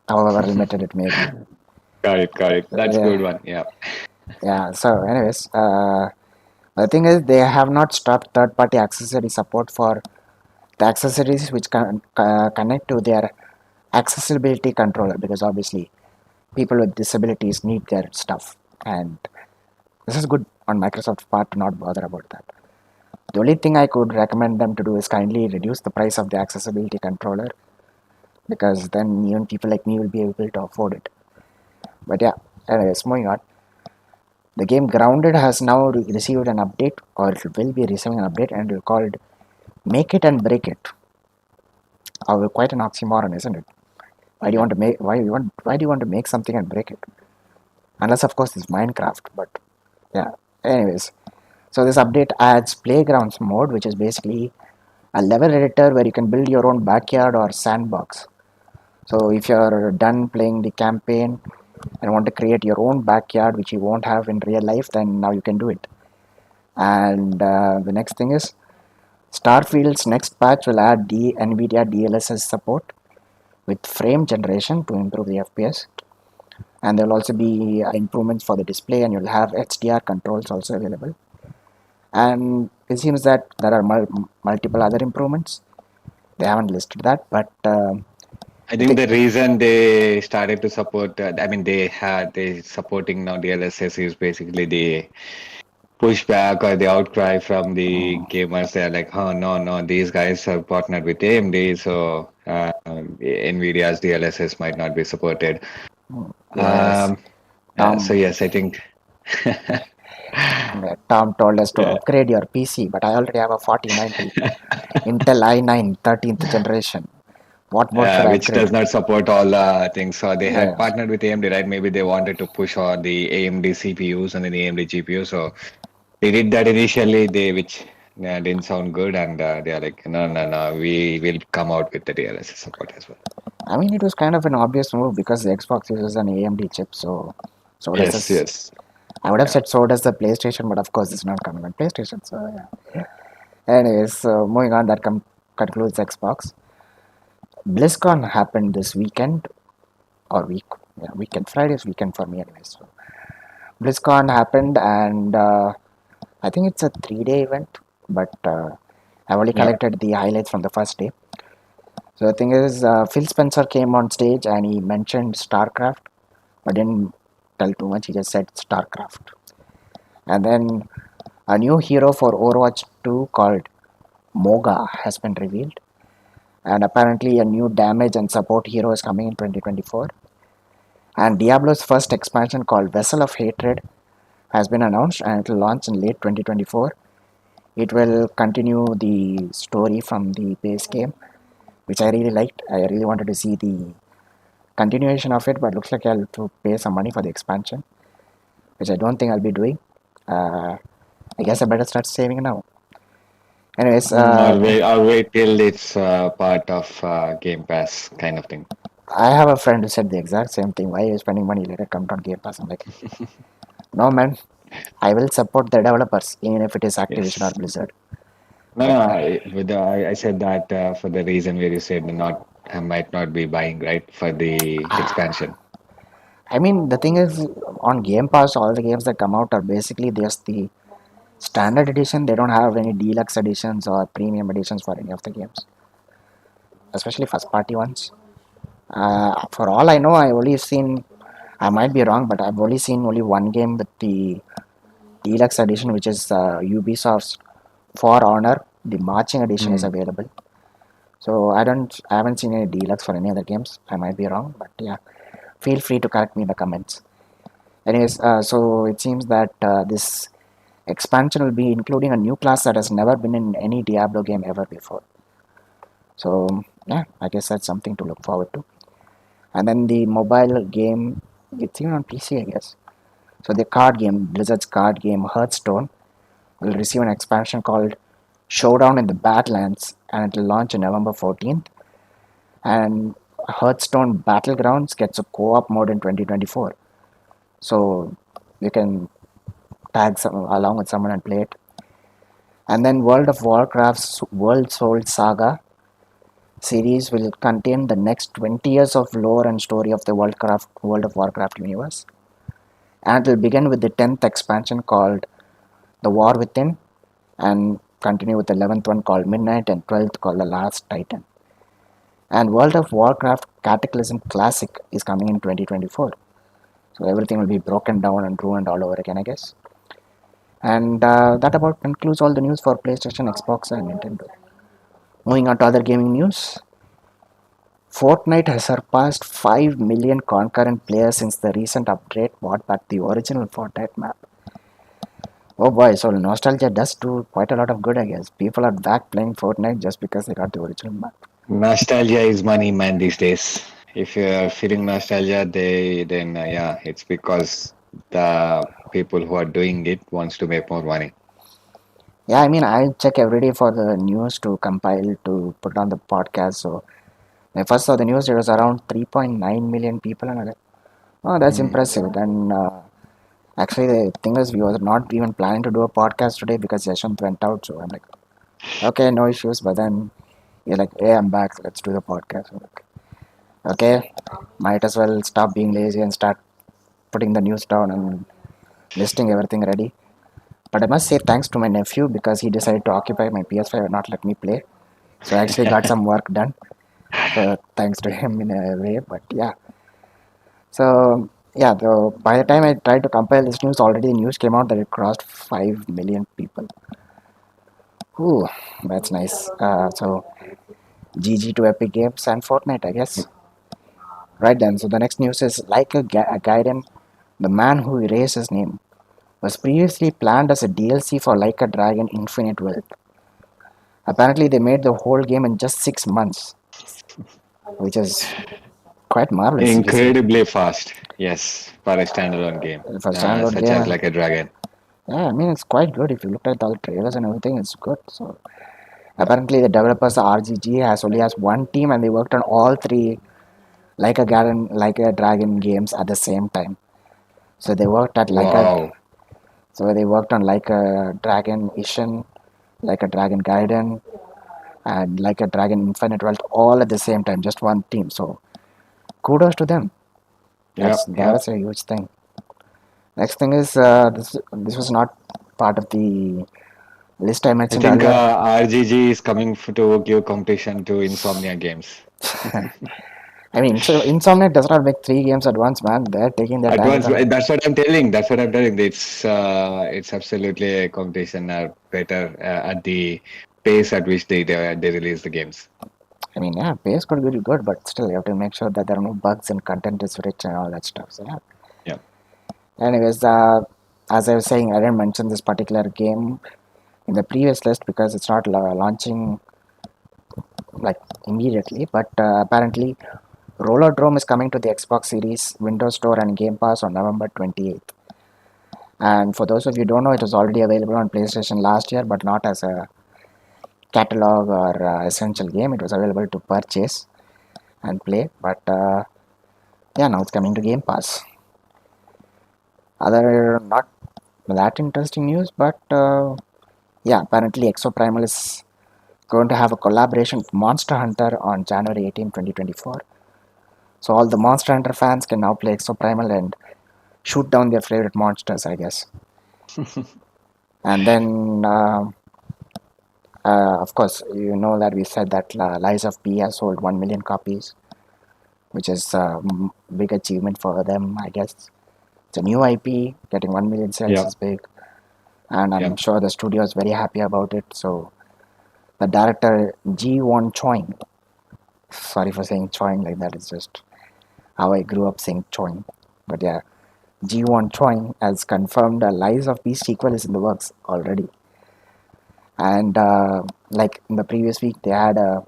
A: however limited it may be.
B: Got it, got it. That's
A: Yeah,
B: good one. Yeah.
A: yeah. So, anyways, the thing is, they have not stopped third-party accessory support for the accessories which can connect to their accessibility controller, because obviously people with disabilities need their stuff, and this is good on Microsoft's part to not bother about that. The only thing I could recommend them to do is kindly reduce the price of the accessibility controller, because then even people like me will be able to afford it. But yeah, anyways, moving on. The game Grounded has now received an update, or it will be receiving an update, and it's called Make It and Break It. Quite an oxymoron, isn't it? Why do you
B: Yeah.
A: want to make why do you want to make something and break it? Unless of course it's Minecraft, but yeah. Anyways, so this update adds Playgrounds mode, which is basically a level editor where you can build your own backyard or sandbox. So if you're done playing the campaign and want to create your own backyard, which you won't have in real life, then now you can do it. And the next thing is Starfield's next patch will add NVIDIA DLSS support with frame generation to improve the FPS. And there will also be improvements for the display, and you'll have HDR controls also available. And it seems that there are multiple other improvements. They haven't listed that, but
B: I
A: the
B: think
A: thing,
B: the reason they started to support, I mean, they supporting now DLSS is basically the pushback or the outcry from the gamers. They're like, oh, no, no, these guys have partnered with AMD, so NVIDIA's DLSS might not be supported.
A: yes,
B: Um, so
A: Tom,
B: yes, I think,
A: Tom told us to
B: yeah,
A: upgrade your PC, but I already have a 4090 Intel i9 13th generation. What more should I
B: which
A: upgrade?
B: does not support all things. So they had
A: Yes.
B: partnered with AMD, right? Maybe they wanted to push on the AMD CPUs and then the AMD GPU. So they did that initially, which didn't sound good, and they are like, no, no, no, we will come out with the DLSS support as well.
A: I mean, it was kind of an obvious move because the Xbox uses an AMD chip, so does
B: Yes,
A: this.
B: yes,
A: I would have
B: yeah,
A: said so does the PlayStation, but of course it's not coming on PlayStation. So yeah. Anyways, so moving on, that concludes Xbox. BlizzCon happened this weekend or weekend. Friday's weekend for me, anyways. So BlizzCon happened, and I think it's a 3-day event, but I've only
B: yeah.
A: collected the highlights from the first day. So the thing is, Phil Spencer came on stage and he mentioned StarCraft, but didn't tell too much. He just said StarCraft. And then a new hero for Overwatch 2 called Moga has been revealed. And apparently, a new damage and support hero is coming in 2024. And Diablo's first expansion called Vessel of Hatred has been announced, and it will launch in late 2024. It will continue the story from the base game, which I really liked. I really wanted to see the continuation of it, but looks like I'll have to pay some money for the expansion, which I don't think I'll be doing. Uh, I guess I better start saving now. Anyways,
B: Or wait till it's part of Game Pass kind of thing.
A: I have a friend who said the exact same thing. Why are you spending money? Let it come on Game Pass. I'm like, no, man. I will support the developers, even if it is Activision or
B: Yes.
A: Blizzard.
B: No, no,
A: But
B: I said that for the reason where you said not, I might not be buying, right, for the expansion.
A: I mean, the thing is, on Game Pass, all the games that come out are basically just the standard edition. They don't have any deluxe editions or premium editions for any of the games, especially first party ones. For all I know, I only seen, I might be wrong, but I've only seen only one game with the deluxe edition, which is Ubisoft's For Honor. The marching edition is
B: Hmm.
A: available. So I haven't seen any deluxe for any other games. I might be wrong, but yeah, feel free to correct me in the comments. Anyways, so it seems that this expansion will be including a new class that has never been in any Diablo game ever before. So yeah, I guess that's something to look forward to. And then the mobile game, it's even on PC, I guess. So the card game, Blizzard's card game Hearthstone, will receive an expansion called Showdown in the Badlands, and it will launch on November 14th. And Hearthstone Battlegrounds gets a co-op mode in 2024. So you can tag some along with someone and play it. And then World of Warcraft's World Soul Saga series will contain the next 20 years of lore and story of the World of Warcraft universe. And it will begin with the 10th expansion called The War Within and continue with the 11th one called Midnight and 12th called The Last Titan. And World of Warcraft Cataclysm Classic is coming in 2024. So everything will be broken down and ruined all over again, I guess. And that about concludes all the news for PlayStation, Xbox, and Nintendo. Moving on to other gaming news, Fortnite has surpassed 5 million concurrent players since the recent update brought back the original Fortnite map. Oh boy, so nostalgia does do quite a lot of good, I guess. People are back playing Fortnite just because they got the original map.
B: Nostalgia is money, man, these days. If you're feeling nostalgia, then yeah, it's because the people who are doing it wants to make more money.
A: Yeah, I mean, I check every day for the news to compile to put on the podcast. So when I first saw the news, it was around 3.9 million people, and I was like, oh, that's
B: Hmm.
A: impressive. And actually, the thing is, we were not even planning to do a podcast today because Yesvanth went out. So I'm like, okay, no issues. But then you're like, hey, I'm back. Let's do the podcast. I'm like, okay, might as well stop being lazy and start putting the news down and listing everything ready. But I must say thanks to my nephew because he decided to occupy my PS5 and not let me play. So I actually got some work done. So thanks to him in a way. But yeah. So yeah, by the time I tried to compile this news, already the news came out that it crossed 5 million people. Ooh, that's nice. So GG to Epic Games and Fortnite, I guess. Right then. So the next news is like a Gaiden, the man who erased his name was previously planned as a DLC for Like a Dragon Infinite Wealth. Apparently, they made the whole game in just 6 months, which is quite marvelous if you say.
B: Incredibly fast, yes, for a standalone game,
A: For a standalone
B: such
A: game,
B: as
A: and
B: like a dragon.
A: yeah, I mean, it's quite good. If you look at all the trailers and everything, it's good. So, apparently, the developers, RGG, has one team and they worked on all three like a Dragon games at the same time. So,
B: Wow.
A: they worked on like a Dragon Ishin, like a Dragon Gaiden, and like a Dragon Infinite World all at the same time, just one team. So, kudos to them.
B: Yep,
A: That's
B: yep.
A: a huge thing. Next thing is this was not part of the list I
B: I
A: mentioned
B: think
A: earlier.
B: RGG is coming to give competition to Insomnia Games.
A: I mean, so Insomniac does not make three games at once, man. They're taking their time with
B: Advance,
A: them.
B: that's what I'm telling. That's what I'm telling. It's absolutely a competition better at the pace at which they release the games.
A: I mean, yeah, base could be good, but still, you have to make sure that there are no bugs and content is rich and all that stuff. So yeah.
B: Yeah.
A: Anyways, as I was saying, I didn't mention this particular game in the previous list because it's not launching like immediately. But apparently, Rollerdrome is coming to the Xbox Series, Windows Store, and Game Pass on November 28th. And for those of you who don't know, it was already available on PlayStation last year, but not as a catalog or essential game. It was available to purchase and play. But yeah, now it's coming to Game Pass. Other not that interesting news, but yeah, apparently Exoprimal is going to have a collaboration with Monster Hunter on January 18, 2024. So all the Monster Hunter fans can now play Exoprimal and shoot down their favorite monsters, I guess. And then, of course, you know that we said that Lies of P has sold 1 million copies, which is a big achievement for them, I guess. It's a new IP, getting 1 million sales
B: Yeah,
A: is big, and
B: yeah.
A: I'm sure the studio is very happy about it. So the director Ji Won Choing, sorry for saying Choing like that, it's just how I grew up saying Choing. But yeah, Ji Won Choing has confirmed a Lies of P sequel is in the works already. And like in the previous week, they had a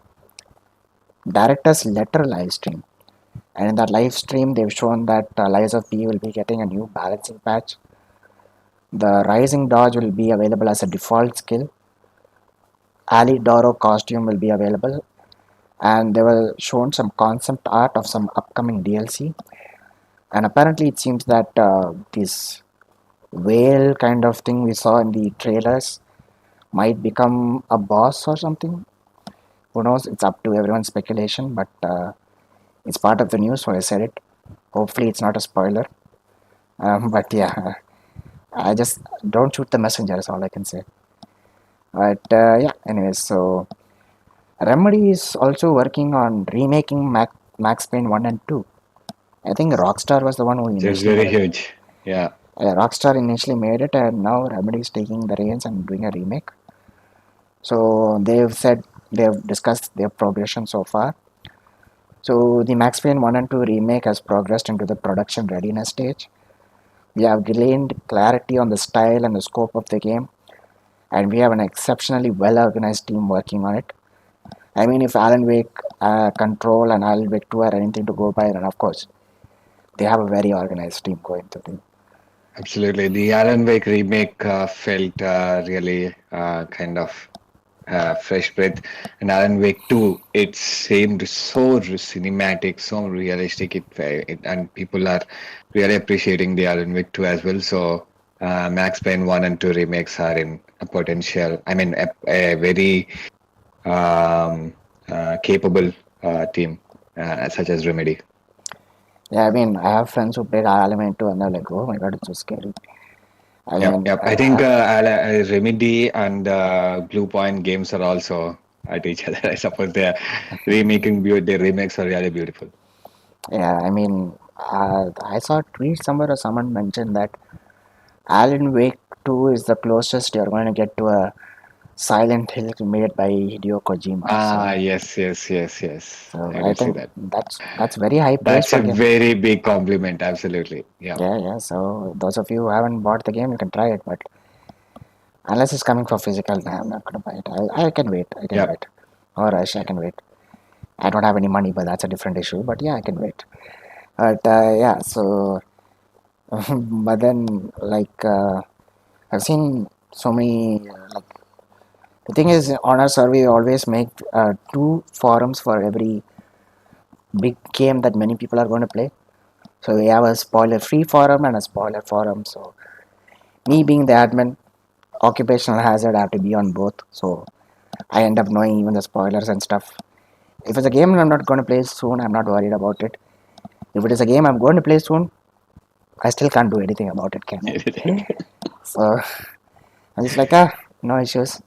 A: director's letter live stream. And in that live stream, they've shown that Lies of P will be getting a new balancing patch. The Rising Dodge will be available as a default skill. Ali Doro costume will be available. And they were shown some concept art of some upcoming DLC. And apparently, it seems that this whale kind of thing we saw in the trailers might become a boss or something. Who knows? It's up to everyone's speculation, but it's part of the news, so I said it. Hopefully, it's not a spoiler. But yeah, I just don't shoot the messenger, is all I can say. But yeah, anyways, so Remedy is also working on remaking Max Payne 1 and 2. I think Rockstar was the one who
B: It's
A: initially
B: very
A: made it.
B: huge. Yeah.
A: Rockstar initially made it, and now Remedy is taking the reins and doing a remake. So they've said they've discussed their progression so far. So the Max Payne 1 and 2 remake has progressed into the production readiness stage. We have gained clarity on the style and the scope of the game, and we have an exceptionally well organized team working on it. I mean, if Alan Wake Control and Alan Wake 2 are anything to go by, then of course they have a very organized team going to do.
B: Absolutely. The Alan Wake remake felt really kind of fresh breath. And Alan Wake 2, it seemed so cinematic, so realistic. And people are really appreciating the Alan Wake 2 as well. So Max Payne 1 and 2 remakes are in a potential, I mean, a very um, capable team such as Remedy.
A: Yeah, I mean, I have friends who played Element 2 and they're like, oh my god, it's so scary. I
B: Yep,
A: mean,
B: yep. I think Remedy and Blue Point games are also at each other. I suppose they're their remakes are really beautiful.
A: yeah, I mean, I saw a tweet somewhere or someone mentioned that Alan Wake 2 is the closest you're going to get to a Silent Hill made by Hideo Kojima.
B: Ah,
A: So,
B: yes, yes, yes, yes.
A: so
B: I
A: I
B: did see
A: think
B: that.
A: that's very high praise
B: That's
A: for
B: a
A: game.
B: very big compliment. Absolutely. Yeah,
A: Yeah, yeah. So those of you who haven't bought the game, you can try it. But unless it's coming for physical, nah, I'm not gonna buy it. I can wait. I can
B: yeah.
A: wait. Or rush, I can wait. I don't have any money, but that's a different issue. But yeah, I can wait. But yeah, so but then like I've seen so many like the thing is on our survey we always make two forums for every big game that many people are going to play. So we have a spoiler free forum and a spoiler forum. So me being the admin, occupational hazard, I have to be on both. So I end up knowing even the spoilers and stuff. If it's a game I'm not going to play soon, I'm not worried about it. If it is a game I'm going to play soon, I still can't do anything about it, can I? So I'm just like, no issues.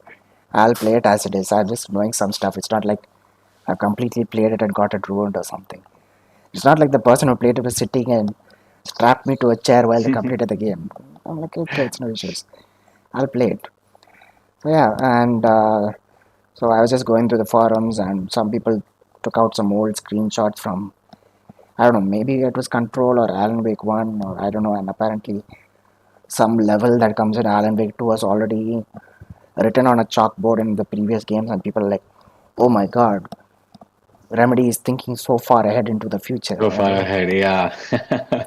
A: I'll play it as it is. I'm just knowing some stuff. It's not like I've completely played it and got it ruined or something. It's not like the person who played it was sitting and strapped me to a chair while they completed the game. I'm like, okay, it's no issues. I'll play it. So yeah, and so I was just going through the forums, and some people took out some old screenshots from I don't know, maybe it was Control or Alan Wake 1 or I don't know, and apparently some level that comes in Alan Wake 2 was already written on a chalkboard in the previous games, and people are like, oh my god, Remedy is thinking so far ahead into the future.
B: So far ahead. Yeah.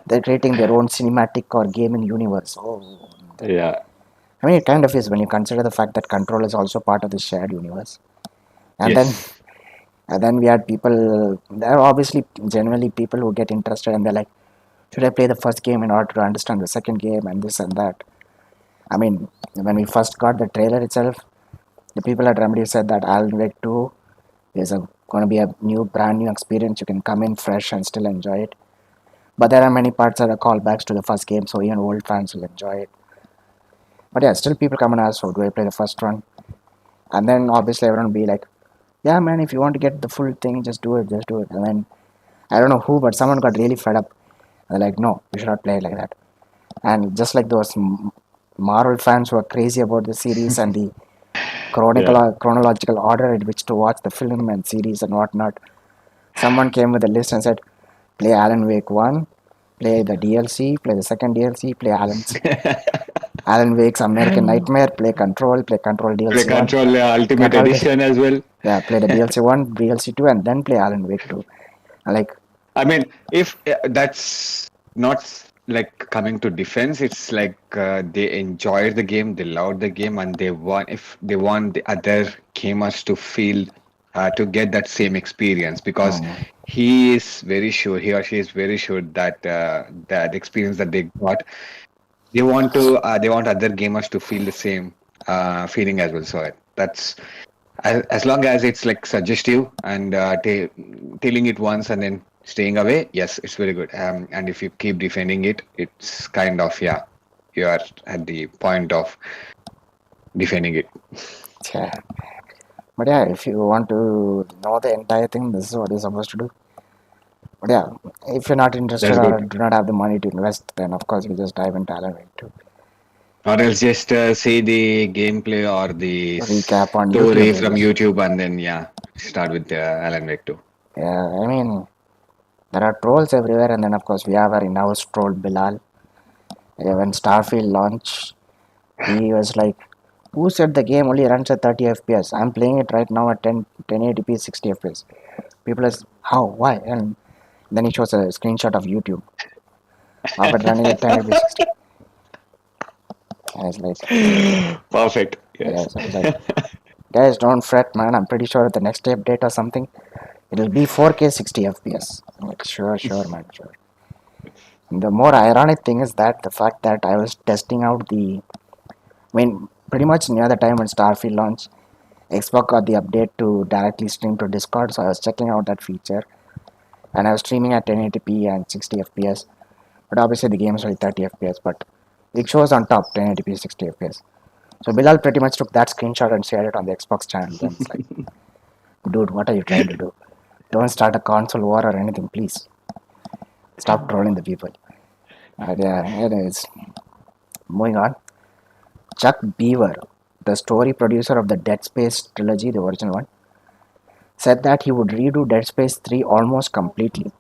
A: They're creating their own cinematic or gaming universe. Oh, that.
B: Yeah.
A: I mean, it kind of is when you consider the fact that Control is also part of the shared universe. And then,
B: Yes.
A: and then we had people. There are obviously generally people who get interested and they're like, should I play the first game in order to understand the second game and this and that? I mean, when we first got the trailer itself, the people at Remedy said that Alan Wake 2 is going to be a brand new experience. You can come in fresh and still enjoy it. But there are many parts that are callbacks to the first game, so even old fans will enjoy it. But yeah, still people come and ask, so do I play the first one? And then obviously everyone will be like, yeah, man, if you want to get the full thing, just do it, just do it. And then I don't know who, but someone got really fed up. They're like, no, you should not play it like that. And just like those Marvel fans who are crazy about the series and the
B: Yeah.
A: chronological order in which to watch the film and series and whatnot, someone came with a list and said, play Alan Wake 1, play the DLC, play the second DLC, play Alan Wake's American Nightmare, play Control
B: Play
A: DLC 1,
B: Control Ultimate
A: Control,
B: Edition as well.
A: yeah, play the DLC 1, DLC 2, and then play Alan Wake 2. Like,
B: I mean, if that's not like coming to defense, it's like they enjoyed the game, they loved the game, and they want if they want the other gamers to feel to get that same experience because
A: mm,
B: he is very sure, he or she is very sure that that experience that they got, they want other gamers to feel the same feeling as well. So that's as long as it's like suggestive and telling it once and then staying away, yes, it's very good. And if you keep defending it, it's kind of, yeah, you are at the point of defending it.
A: yeah. But yeah, if you want to know the entire thing, this is what you're supposed to do. But yeah, if you're not interested
B: That's
A: or
B: good.
A: do not have the money to invest, then of course you just dive into Alan Wake 2.
B: Or else just see the gameplay or the
A: Recap on YouTube,
B: story
A: I
B: from
A: guess.
B: YouTube and then, yeah, start with Alan Wake 2.
A: Yeah, I mean, there are trolls everywhere, and then of course we have our in-house troll Bilal. When Starfield launched, he was like, "Who said the game only runs at 30 FPS? I'm playing it right now at 1080p 60 FPS." People are, how, why? And then he shows a screenshot of YouTube of it running at 1080p 60. And it's like,
B: Perfect.
A: yeah,
B: Yes.
A: so it's like, guys, don't fret, man. I'm pretty sure at the next update or something, it'll be 4K 60 FPS. I'm like, sure, sure, man, sure. And the more ironic thing is that the fact that I was testing out pretty much near the time when Starfield launched, Xbox got the update to directly stream to Discord, so I was checking out that feature, and I was streaming at 1080p and 60 FPS. But obviously the game is only 30 FPS, but it shows on top 1080p 60 FPS. So Bilal pretty much took that screenshot and shared it on the Xbox channel. Then it's like, dude, what are you trying to do? Don't start a console war or anything, please. Stop trolling the people. Yeah, anyways, moving on. Chuck Beaver, the story producer of the Dead Space trilogy, the original one, said that he would redo Dead Space 3 almost completely.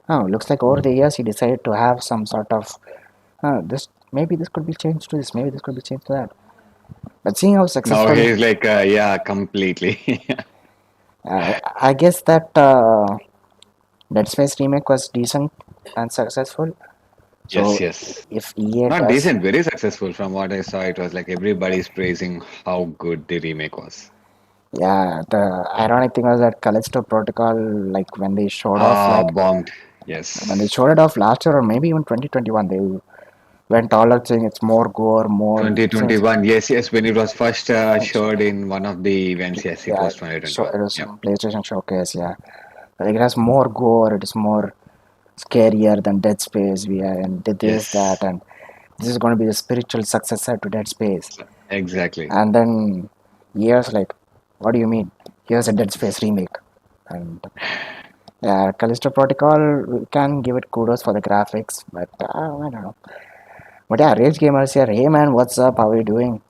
A: Oh, looks like over the years he decided to have some sort of this maybe this could be changed to this, maybe this could be changed to that. But seeing how
B: Now
A: successful,
B: he's like, yeah, completely.
A: I guess that Dead Space remake was decent and successful.
B: Yes,
A: So
B: yes.
A: if EA
B: Not
A: does,
B: decent, very successful. From what I saw, it was like everybody's praising how good the remake was.
A: yeah, the ironic thing was that Callisto Protocol, like
B: Ah, bombed.
A: when they
B: Yes.
A: showed it off last year or maybe even 2021, they went all out saying it's more gore, more since
B: 2021. Yes, yes. When it was first
A: it's,
B: showed in one of the events, yes, it
A: yeah,
B: was
A: so
B: 2021.
A: it was
B: Yep.
A: some PlayStation showcase, yeah. Like it has more gore, it is more scarier than Dead Space. We are and did this, that,
B: Yes.
A: and this is going to be the spiritual successor to Dead Space.
B: Exactly.
A: And then years like, what do you mean? Here's a Dead Space remake. And yeah, Callisto Protocol we can give it kudos for the graphics, but I don't know. But yeah, Rage Gamers here. Hey man, what's up? How are you doing?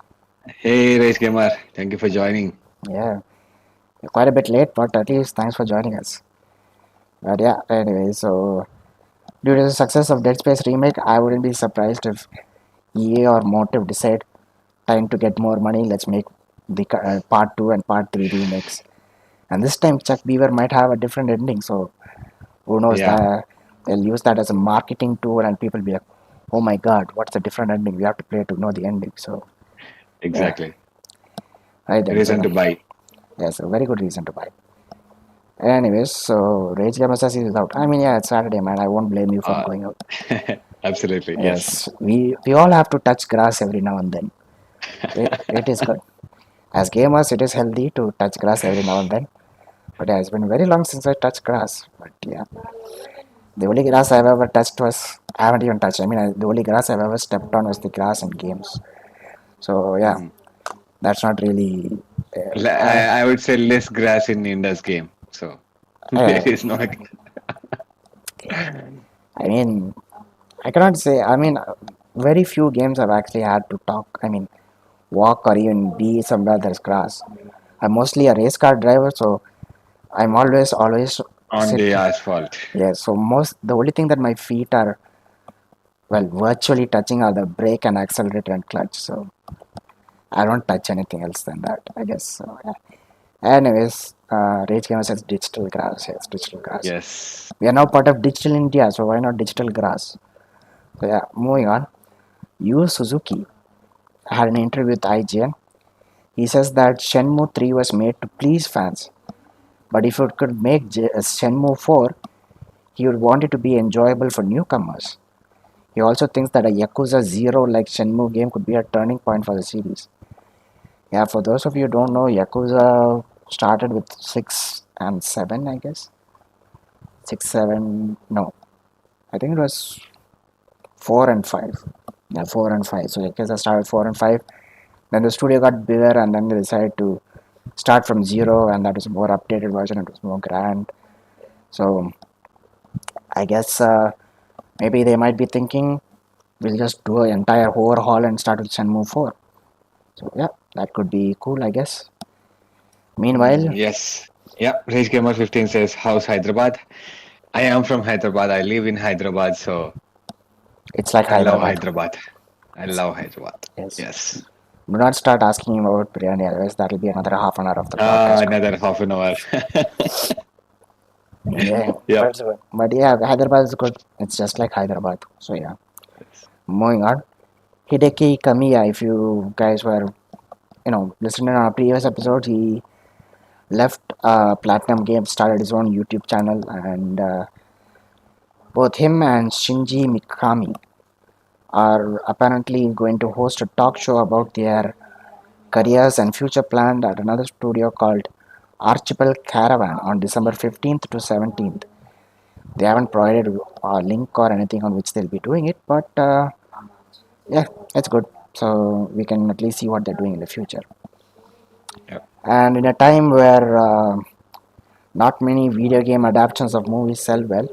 B: Hey, Rage Gamer. Thank you for joining.
A: Yeah, you're quite a bit late, but at least thanks for joining us. But yeah, anyway, so due to the success of Dead Space remake, I wouldn't be surprised if EA or Motive decide time to get more money. Let's make the part two and part three remakes. And this time, Chuck Beaver might have a different ending. So who knows
B: Yeah.
A: that they'll use that as a marketing tool, and people be like, oh my god, what's the different ending? We have to play to know the ending. So yeah,
B: Exactly.
A: right then.
B: Reason
A: So
B: to buy.
A: yes, a very good reason to buy. Anyways, so Rage Gamer says he's out. I mean, yeah, it's Saturday, man. I won't blame you for
B: Uh,
A: going out.
B: Absolutely. Yes.
A: Yes, we all have to touch grass every now and then. It is good. As gamers, it is healthy to touch grass every now and then. But yeah, it's been very long since I touched grass. But yeah, the only grass I've ever touched was I haven't even touched. I mean, the only grass I've ever stepped on was the grass in games. So yeah,
B: Mhm.
A: that's not really.
B: I would say less grass in Indus game. So there
A: Uh,
B: is no.
A: I mean, I cannot say. I mean, very few games I've actually had to talk. I mean, walk or even be somewhere there's grass. I'm mostly a race car driver, so I'm always
B: On
A: sit.
B: the asphalt.
A: Yeah, so most the only thing that my feet are virtually touching are the brake and accelerator and clutch. So I don't touch anything else than that, I guess. So yeah. Anyways, Rage Gamer says digital grass. Yes, digital grass.
B: Yes.
A: We are now part of digital India, so why not digital grass? So yeah, moving on. Yu Suzuki had an interview with IGN. He says that Shenmue 3 was made to please fans, but if it could make Shenmue 4, he would want it to be enjoyable for newcomers. He also thinks that a Yakuza 0 like Shenmue game could be a turning point for the series. Yeah, for those of you who don't know, Yakuza started with 6 and 7, I guess. 6, 7, no. I think it was 4 and 5. Yeah, 4 and 5. So Yakuza started 4 and 5. Then the studio got bigger and then they decided to start from 0, and that was a more updated version. It was more grand. So I guess maybe they might be thinking we'll just do an entire overhaul and start with Shenmue 4. So yeah, that could be cool, I guess. Meanwhile,
B: Yes. Yeah. Rage Gamer 15 says, "How's Hyderabad?" I am from Hyderabad. I live in Hyderabad, so
A: it's like
B: I love
A: Hyderabad.
B: Hyderabad. I
A: It's,
B: love Hyderabad.
A: yes.
B: Yes.
A: Do not start asking him about biryani, otherwise that'll be another half an hour of the podcast.
B: Another half an hour.
A: Yeah,
B: Yep.
A: but yeah, Hyderabad is good. It's just like Hyderabad. So yeah, moving on. Hideki Kamiya, if you guys were listening on our previous episode, he left Platinum Games, started his own YouTube channel, and both him and Shinji Mikami are apparently going to host a talk show about their careers and future plans at another studio called Archipel Caravan on December 15th to 17th. They haven't provided a link or anything on which they'll be doing it, but yeah, it's good. So we can at least see what they're doing in the future.
B: Yep.
A: And in a time where not many video game adaptations of movies sell well,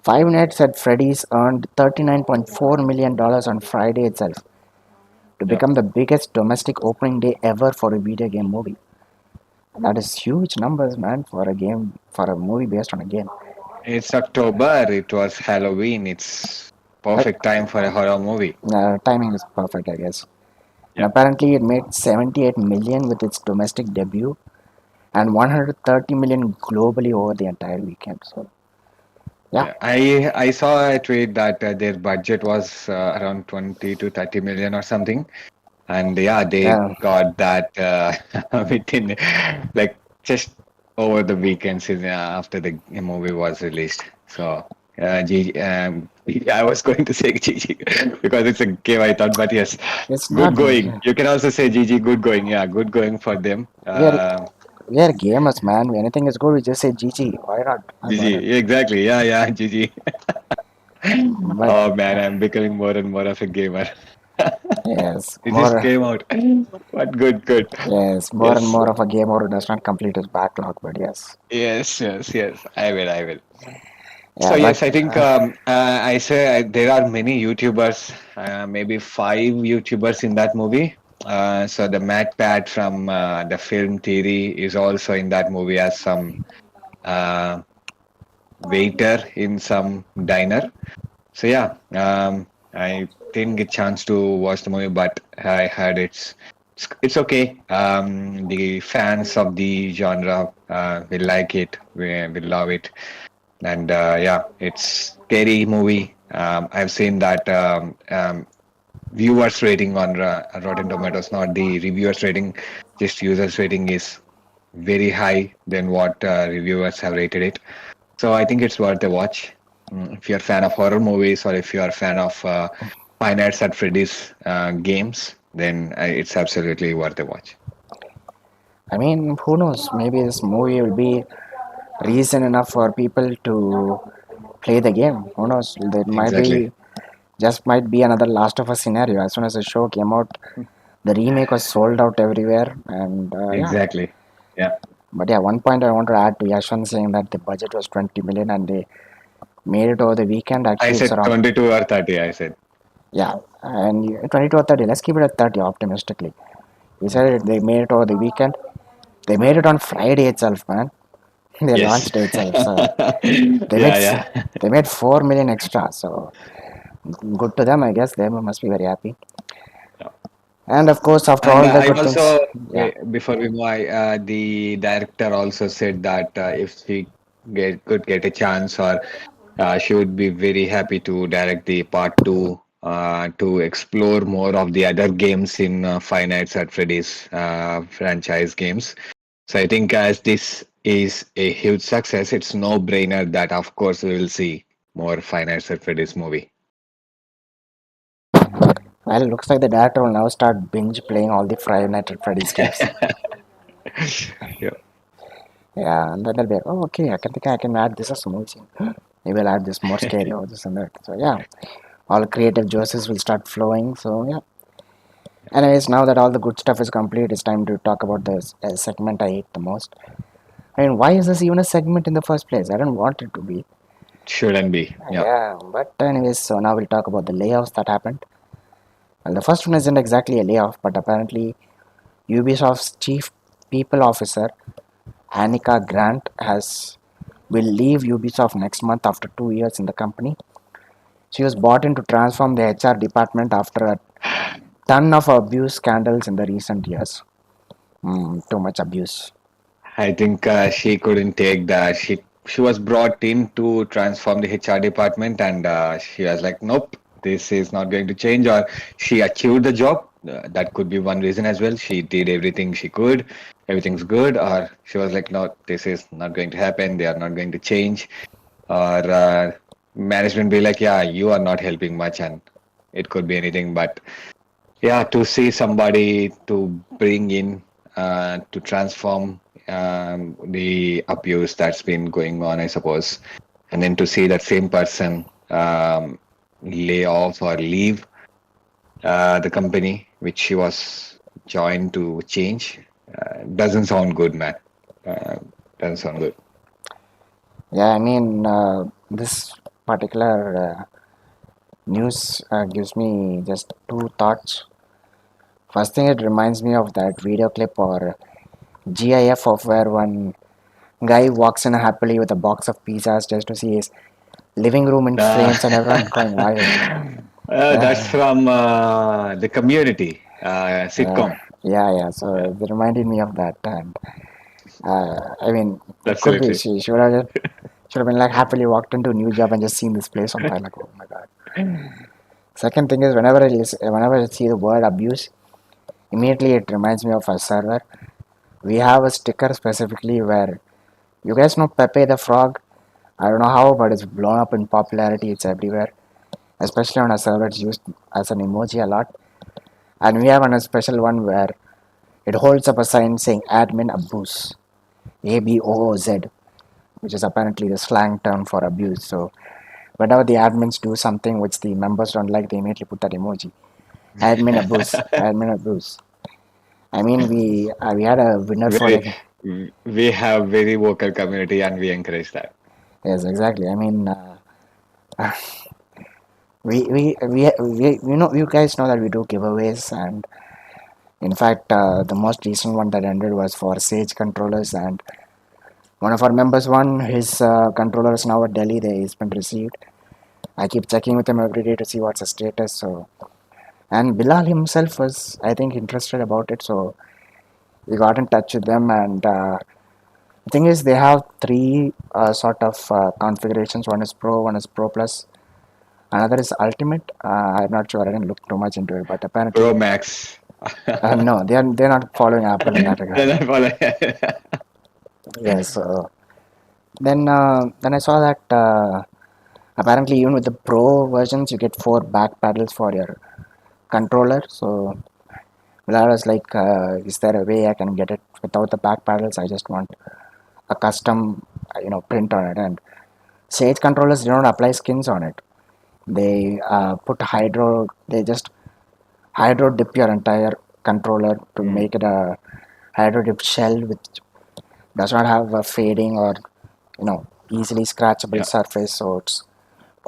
A: Five Nights at Freddy's earned $39.4 million on Friday itself to
B: Yep.
A: become the biggest domestic opening day ever for a video game movie. That is huge numbers, man, for a movie based on a game.
B: It's October. It was Halloween. It's
A: Uh,
B: perfect time for a horror movie.
A: Timing is perfect, I guess. And
B: Yep.
A: apparently, it made 78 million with its domestic debut and 130 million globally over the entire weekend. So, yeah,
B: Yeah. I saw a tweet that their budget was around 20 to 30 million or something. And yeah, they
A: yeah,
B: got that within like just over the weekends after the movie was released. So Gigi, I was going to say Gigi because it's a game I thought, but yes,
A: it's not.
B: good going. You can also say Gigi, good going. Yeah, good going for them.
A: We are we are gamers, man. Anything is good, we just say GG. Why not? Why bother?
B: Gigi, exactly. Yeah, yeah, Gigi.
A: But
B: Oh man, I'm becoming more and more of a gamer.
A: yes,
B: It just
A: more
B: came out. But good, good.
A: yes, more and
B: Yes.
A: more of a gamer who does not complete his backlog. But yes,
B: Yes, yes, yes. I will. So
A: yeah, but
B: yes, I think I say there are many YouTubers, maybe five YouTubers in that movie. So the Matt Pat from the film Theory is also in that movie as some uh, waiter in some diner. So yeah, I didn't get chance to watch the movie, but I heard it's okay. The fans of the genre will like it, will love it, and yeah, it's scary movie. I've seen that viewers rating on Rotten Tomatoes, not the reviewers rating, just users rating is very high than what reviewers have rated it. So I think it's worth a watch. If you're a fan of horror movies or if you're a fan of Five Nights at Freddy's games, then it's absolutely worth a watch.
A: I mean, who knows? Maybe this movie will be reason enough for people to play the game. Who knows? There might
B: Exactly.
A: be just might be another Last of Us scenario. As soon as the show came out, the remake was sold out everywhere, and yeah.
B: Exactly. Yeah.
A: But yeah, one point I want to add to Yashwan saying that the budget was 20 million and they made it over the weekend.
B: I
A: Actually, it's
B: said
A: around
B: 22 or 30. I said.
A: yeah, and 22 or 30. Let's keep it at 30 optimistically. We said they made it over the weekend. They made it on Friday itself, man. They
B: Yes.
A: launched it itself, so they made
B: Yeah,
A: f-
B: yeah.
A: they made 4 million extra. So good to them, I guess. They must be very happy. And of course, after
B: And
A: all the
B: I
A: good things,
B: also,
A: yeah,
B: before we move, the director also said that if she could get a chance, or she would be very happy to direct the part two to explore more of the other games in Five Nights at Freddy's franchise games. So I think as this is a huge success, it's no brainer that of course we will see more Five Nights at Freddy's movie.
A: well, it looks like the director will now start binge playing all the Friday Night at Freddy's games.
B: Yeah.
A: Yeah, and then they'll be like, oh, okay, I can think I can add this as a small scene. Maybe I'll add this more scary or this and that. So yeah, all creative juices will start flowing. So yeah. Anyways, now that all the good stuff is complete, it's time to talk about the segment I hate the most. I mean, why is this even a segment in the first place? I don't want it to be.
B: Shouldn't be. Yeah.
A: Yeah, but anyways, so now we'll talk about the layoffs that happened. Well, the first one isn't exactly a layoff, but apparently Ubisoft's chief people officer Annika Grant has will leave Ubisoft next month after 2 years in the company. She was brought in to transform the HR department after a ton of abuse scandals in the recent years. Too much abuse.
B: I think she couldn't take that. She was brought in to transform the HR department, and she was like, "Nope, this is not going to change." Or she achieved the job. That could be one reason as well. She did everything she could. Everything's good. Or she was like, "No, this is not going to happen. They are not going to change." Or management be like, "Yeah, you are not helping much," and it could be anything. But yeah, to see somebody to bring in to transform the abuse that's been going on, I suppose, and then to see that same person lay off or leave the company which she was joined to change doesn't sound good, man. Uh, doesn't sound good.
A: Yeah, I mean, this particular news gives me just two thoughts. First thing, it reminds me of that video clip or GIF of where one guy walks in happily with a box of pizzas just to see his living room in
B: Uh,
A: frames and everyone going wild.
B: that's from the Community
A: Uh,
B: sitcom.
A: yeah, yeah.
B: Yeah,
A: So it reminded me of that, and I mean, it could be
B: absolutely.
A: she should have been like happily walked into a new job and just seen this place on fire. Like, oh my god. Second thing is whenever I see the word abuse, immediately it reminds me of a server. We have a sticker specifically where you guys know Pepe the Frog. I don't know how, but it's blown up in popularity. It's everywhere, especially on a server. It's used as an emoji a lot. And we have a special one where it holds up a sign saying admin abuse, ABOOZ, which is apparently the slang term for abuse. So whenever the admins do something which the members don't like, they immediately put that emoji. Admin abuse, admin abuse. I mean, we had a winner for
B: Very,
A: it.
B: we have very vocal community and we encourage that.
A: Yes, exactly. I mean, we you know you guys know that we do giveaways, and in fact, the most recent one that ended was for Sage controllers, and one of our members won. His controller is now at Delhi. He's been received. I keep checking with him every day to see what's the status. So, and Bilal himself was, I think, interested about it. So we got in touch with them, and the thing is, they have three sort of configurations. One is Pro, one is Pro Plus, Another is Ultimate. I'm not sure. I didn't look too much into it, but
B: Pro
A: apparently,
B: Max.
A: no, they're not following Apple in that regard.
B: Then I follow.
A: Yes. Then I saw that apparently even with the Pro versions, you get 4 back paddles for your controller. So well, I was like, is there a way I can get it without the back paddles? I just want a custom, print on it. And Sage controllers do not apply skins on it. They put hydro. They just hydro dip your entire controller to
B: Mm,
A: make it a hydro dip shell, which does not have a fading or easily scratchable
B: yeah.
A: surface. So it's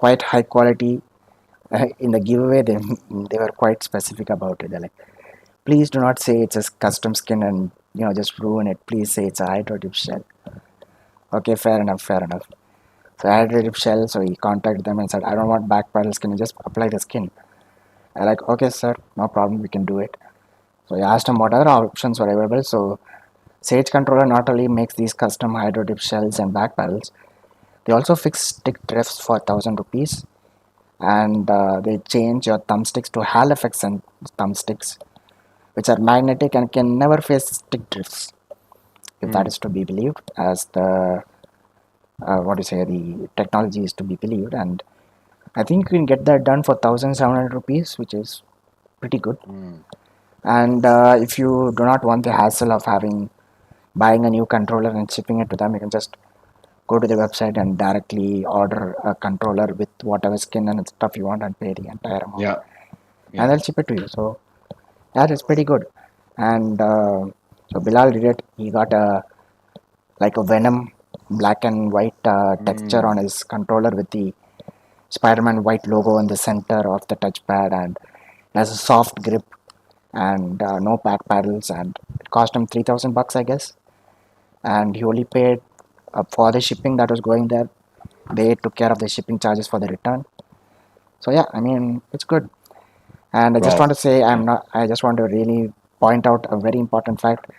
A: quite high quality. In the giveaway, they were quite specific about it. They're like, please do not say it's a custom skin and just ruin it. Please say it's a hydro dip shell. Okay, fair enough, fair enough. So I had a dip shell, so he contacted them and said, I don't want back paddle skin, just apply the skin. I like, okay, sir, no problem, we can do it. So I asked him what other options were available. So Sage Controller not only makes these custom hydro dip shells and back paddles, they also fix stick drifts for 1,000 rupees, and they change your thumbsticks to Hal effects and thumbsticks, which are magnetic and can never face stick drifts, if that
B: Mm,
A: is to be believed, as the what do you say, the technology is to be believed. And I think you can get that done for 1,700 rupees, which is pretty good.
B: mm,
A: And if you do not want the hassle of buying a new controller and shipping it to them, you can just go to the website and directly order a controller with whatever skin and stuff you want and pay the entire amount,
B: yeah.
A: and
B: Yeah.
A: they'll ship it to you. So that is pretty good. And so Bilal did it. He got a like a Venom black and white texture
B: Mm,
A: on his controller with the Spider-Man white logo in the center of the touchpad, and it has a soft grip and no back paddles, and it cost him 3,000 bucks, I guess. And he only paid for the shipping that was going there. They took care of the shipping charges for the return. So yeah, I mean it's good. And I just
B: wow.
A: want to say
B: Yeah.
A: I'm not. I just want to really point out a very important fact.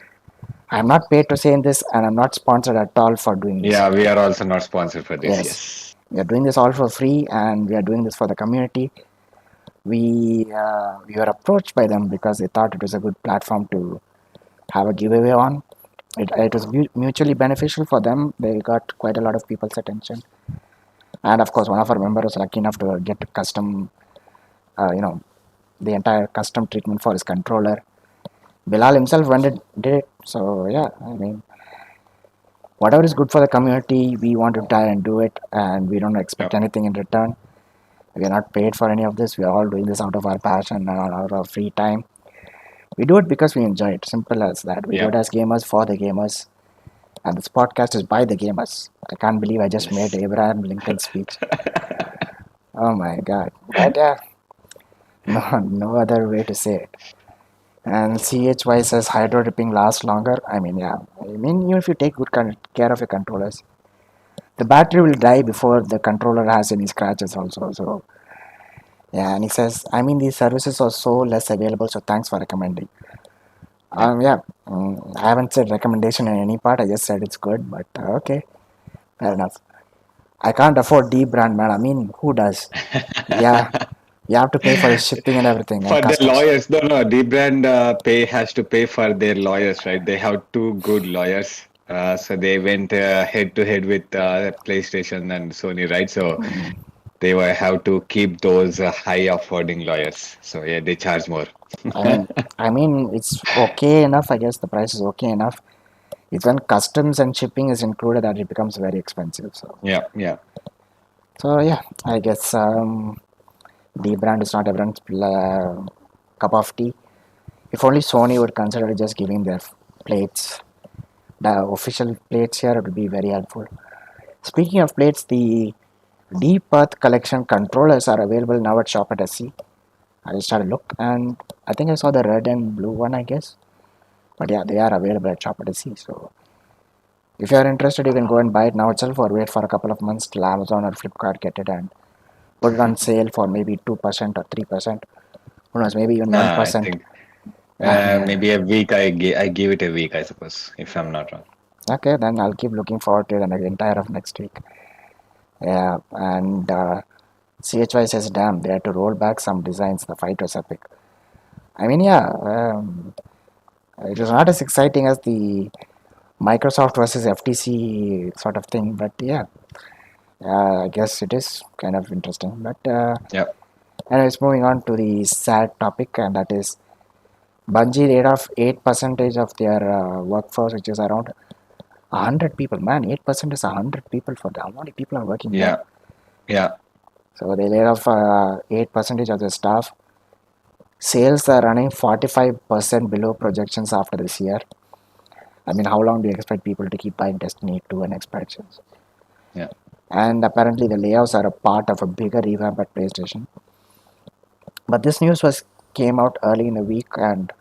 A: I'm not paid to say this, and I'm not sponsored at all for doing this.
B: Yeah, we are also not sponsored for this.
A: Yes,
B: Yes.
A: we are doing this all for free, and we are doing this for the community. We were approached by them because they thought it was a good platform to have a giveaway on. It was mutually beneficial for them. They got quite a lot of people's attention, and of course, one of our members was lucky enough to get custom, uh, you know, the entire custom treatment for his controller. Bilal himself did it. So yeah, I mean, whatever is good for the community, we want to try and do it, and we don't expect
B: Yep.
A: anything in return. We are not paid for any of this. We are all doing this out of our passion and out of our free time. We do it because we enjoy it. Simple as that. We do it
B: Yep.
A: as gamers for the gamers. And this podcast is by the gamers. I can't believe I just made
B: Yes.
A: Abraham Lincoln's speech. Oh my god. But yeah, no other way to say it. And CHY says hydro dipping lasts longer. I mean, yeah. I mean, even if you take good care of your controllers, the battery will die before the controller has any scratches also. So yeah, and he says, I mean, these services are so less available. So thanks for recommending.
B: Yeah.
A: Yeah, I haven't said recommendation in any part. I just said it's good, but okay, fair enough. I can't afford D brand, man. I mean, who does? Yeah, you have to pay for the shipping and everything and
B: For the
A: customs.
B: lawyers, no, no, the brand pay has to pay for their lawyers, right? They have two good lawyers. So they went head to head with PlayStation and Sony, right? So they were have to keep those high affording lawyers. So yeah, they charge more.
A: I mean, it's okay enough. I guess the price is okay enough. It's when customs and shipping is included that it becomes very expensive.
B: Yeah, yeah.
A: So yeah, I guess the brand is not everyone's cup of tea. If only Sony would consider just giving their plates, the official plates here, it would be very helpful. Speaking of plates, the Deep Earth Collection controllers are available now at Shop at SC. I just had a look and I think I saw the red and blue one, I guess. But yeah, they are available at Shop at SC. So if you are interested, you can go and buy it now itself or wait for a couple of months till Amazon or Flipkart get it and put it on sale for maybe 2% or 3%. Who knows, maybe even
B: Nah, I
A: 1%.
B: think
A: Yeah.
B: maybe a week. I give it a week, I suppose, if I'm not wrong.
A: Okay, then I'll keep looking forward to it the entire of next week. Yeah, and CHY says, damn, they had to roll back some designs. The fight was epic. I mean, yeah, it was not as exciting as the Microsoft versus FTC sort of thing, but yeah, I guess it is kind of interesting. But
B: Yep.
A: anyways, moving on to the sad topic, and that is Bungie laid off 8% of their workforce, which is around 100 people. Man, 8% is 100 people for them. How many people are working there?
B: Yeah. Yeah.
A: So they laid off 8% of their staff. Sales are running 45% below projections after this year. I mean, how long do you expect people to keep buying Destiny 2 and expansions?
B: Yeah.
A: And apparently, the layoffs are a part of a bigger revamp at PlayStation. But this news was came out early in the week, and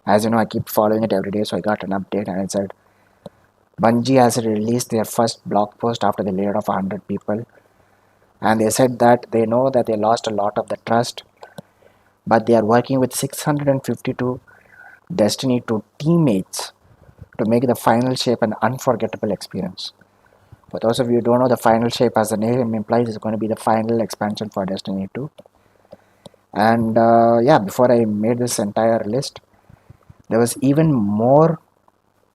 A: as you know, I keep following it every day, so I got an update, and it said Bungie has released their first blog post after they laid off 100 people, and they said that they know that they lost a lot of the trust, but they are working with 652 Destiny 2 teammates to make the final shape an unforgettable experience. For those of you who don't know, the final shape, as the name implies, is going to be the final expansion for Destiny 2. And yeah, before I made this entire list, there was even more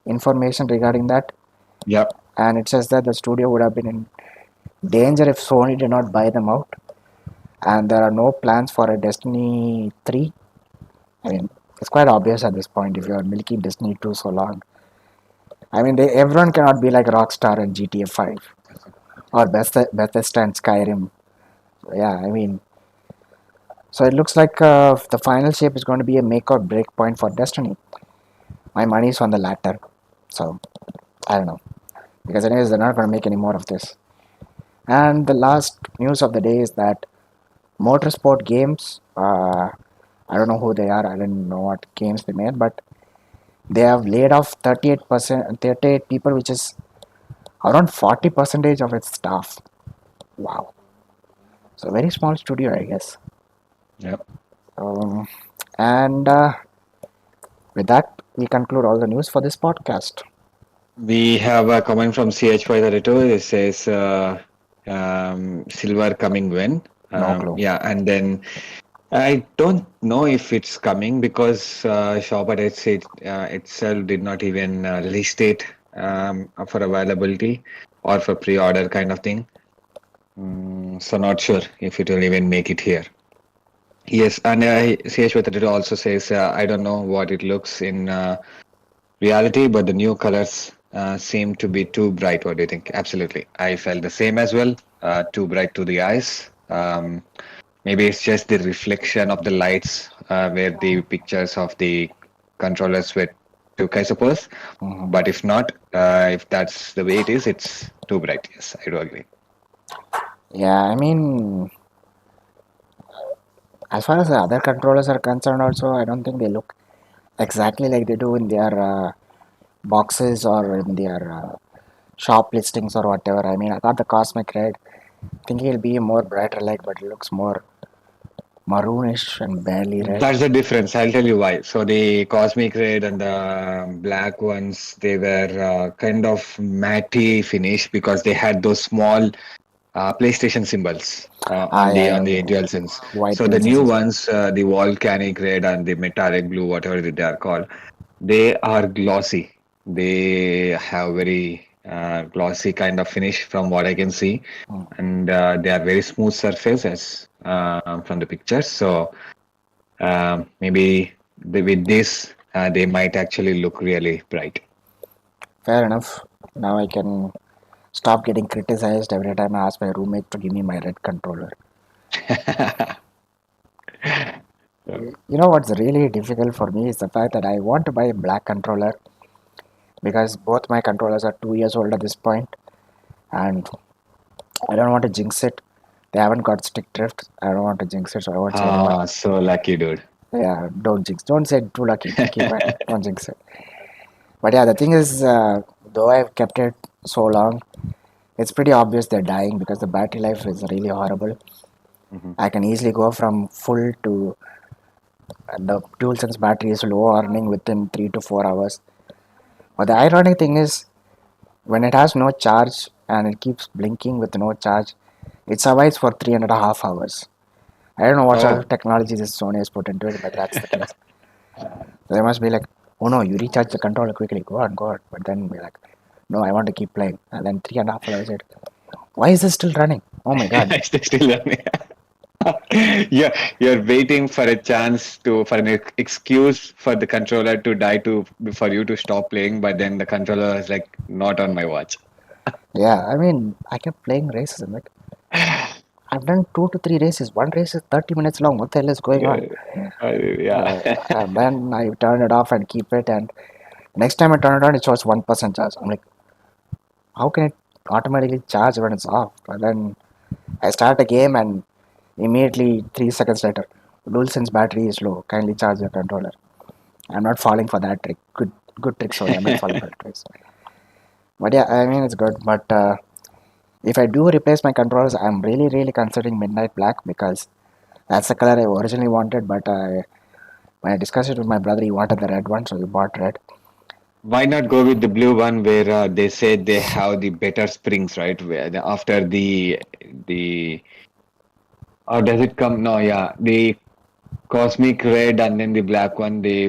A: information regarding that.
B: Yep.
A: And it says that the studio would have been in danger if Sony did not buy them out. And there are no plans for a Destiny 3. I mean, it's quite obvious at this point if you are milking Destiny 2 so long. I mean, everyone cannot be like Rockstar and GTA 5 or Bethesda and Skyrim. Yeah, I mean, so it looks like the final shape is going to be a make or break point for Destiny. My money is on the latter. So, I don't know. Because, anyways, they're not going to make any more of this. And the last news of the day is that Motorsport Games, I don't know who they are, I don't know what games they made, but they have laid off 38 people, which is around 40% of its staff. Wow. So, very small studio, I guess.
B: Yep.
A: Um, and with that, we conclude all the news for this podcast.
B: We have a comment from CH532. It says silver coming when?
A: No clue.
B: Yeah, and then I don't know if it's coming because Shopper itself did not even list it for availability or for pre-order kind of thing. So not sure if it will even make it here. Yes, and CH32 also says I don't know what it looks in reality, but the new colors seem to be too bright. What do you think? Absolutely. I felt the same as well. Too bright to the eyes. Maybe it's just the reflection of the lights where the pictures of the controllers were took, I suppose.
A: Mhm.
B: But if not, if that's the way it is, it's too bright. Yes, I do agree.
A: Yeah, I mean, as far as the other controllers are concerned, also, I don't think they look exactly like they do in their boxes or in their shop listings or whatever. I mean, I got the Cosmic Red, thinking it'll be more brighter light, but it looks more maroonish and barely red.
B: That's the difference. I'll tell you why. So the cosmic red and the black ones, they were kind of matte finish because they had those small PlayStation symbols
A: Ah, yeah,
B: on
A: yeah,
B: the DualSense.
A: white
B: So the
A: DLCs
B: new
A: as well.
B: ones, the volcanic red and the metallic blue, whatever they are called, they are glossy. They have very glossy kind of finish from what I can see,
A: Hmm.
B: and they are very smooth surfaces from the pictures. So maybe with this, they might actually look really bright.
A: Fair enough. Now I can stop getting criticized every time I ask my roommate to give me my red controller. You know what's really difficult for me is the fact that I want to buy a black controller because both my controllers are 2 years old at this point, and I don't want to jinx it. They haven't got stick drift. I don't want to jinx it, so I won't say anymore.
B: Ah, so lucky, dude.
A: Yeah, don't jinx. Don't say too lucky. Keep quiet. Don't jinx it. But yeah, the thing is, though I've kept it so long, it's pretty obvious they're dying because the battery life is really horrible.
B: Mhm.
A: I can easily go from full to the DualSense battery is low earning within 3 to 4 hours. But the ironic thing is, when it has no charge and it keeps blinking with no charge, It survives for 3.5 hours. I don't know what sort
B: Oh,
A: of technology this Sony has put into it, but that's the case. So they must be like, oh no, you recharge the controller quickly, go on. But then be like, no, I want to keep playing. And then 3.5 hours later, why is this still running? Oh my god.
B: it's still learning. Yeah, you're waiting for a chance to for an excuse for the controller to die to for you to stop playing, but then the controller is like not on my watch.
A: Yeah, I mean, I kept playing races. I'm like, I've done 2 to 3 races. One race is 30 minutes long. What the hell is going on?
B: Yeah, yeah.
A: And then I turn it off and keep it. And next time I turn it on, it shows 1% charge. I'm like, how can it automatically charge when it's off? And then I start a game and immediately 3 seconds later, DualSense battery is low. Kindly charge your controller. I'm not falling for that trick. Good trick, Sony. I'm not falling for the tricks. But yeah, I mean it's good. But if I do replace my controllers, I'm really considering Midnight Black because that's the color I originally wanted. But when I discussed it with my brother, he wanted the red one, so we bought red.
B: Why not go with the blue one where they say they have the better springs, right? After the or does it come? No, yeah, the cosmic red and then the black one, they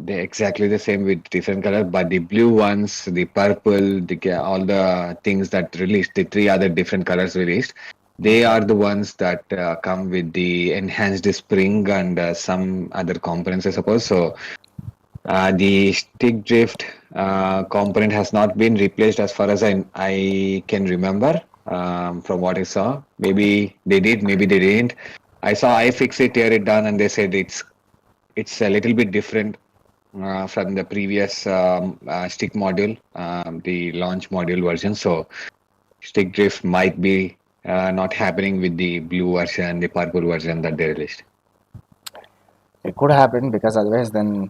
B: exactly the same with different colors, but the blue ones, the purple, all the things that released, the three other different colors released, they
A: Okay.
B: are the ones that come with the enhanced spring and some other components, I suppose. So the stick drift component has not been replaced as far as I can remember from what I saw. Maybe they did, maybe they didn't. I saw iFixit tear it down and they said it's a little bit different from the previous stick module, the launch module version. So stick drift might be not happening with the blue version, the purple version that they released.
A: It could happen because otherwise, then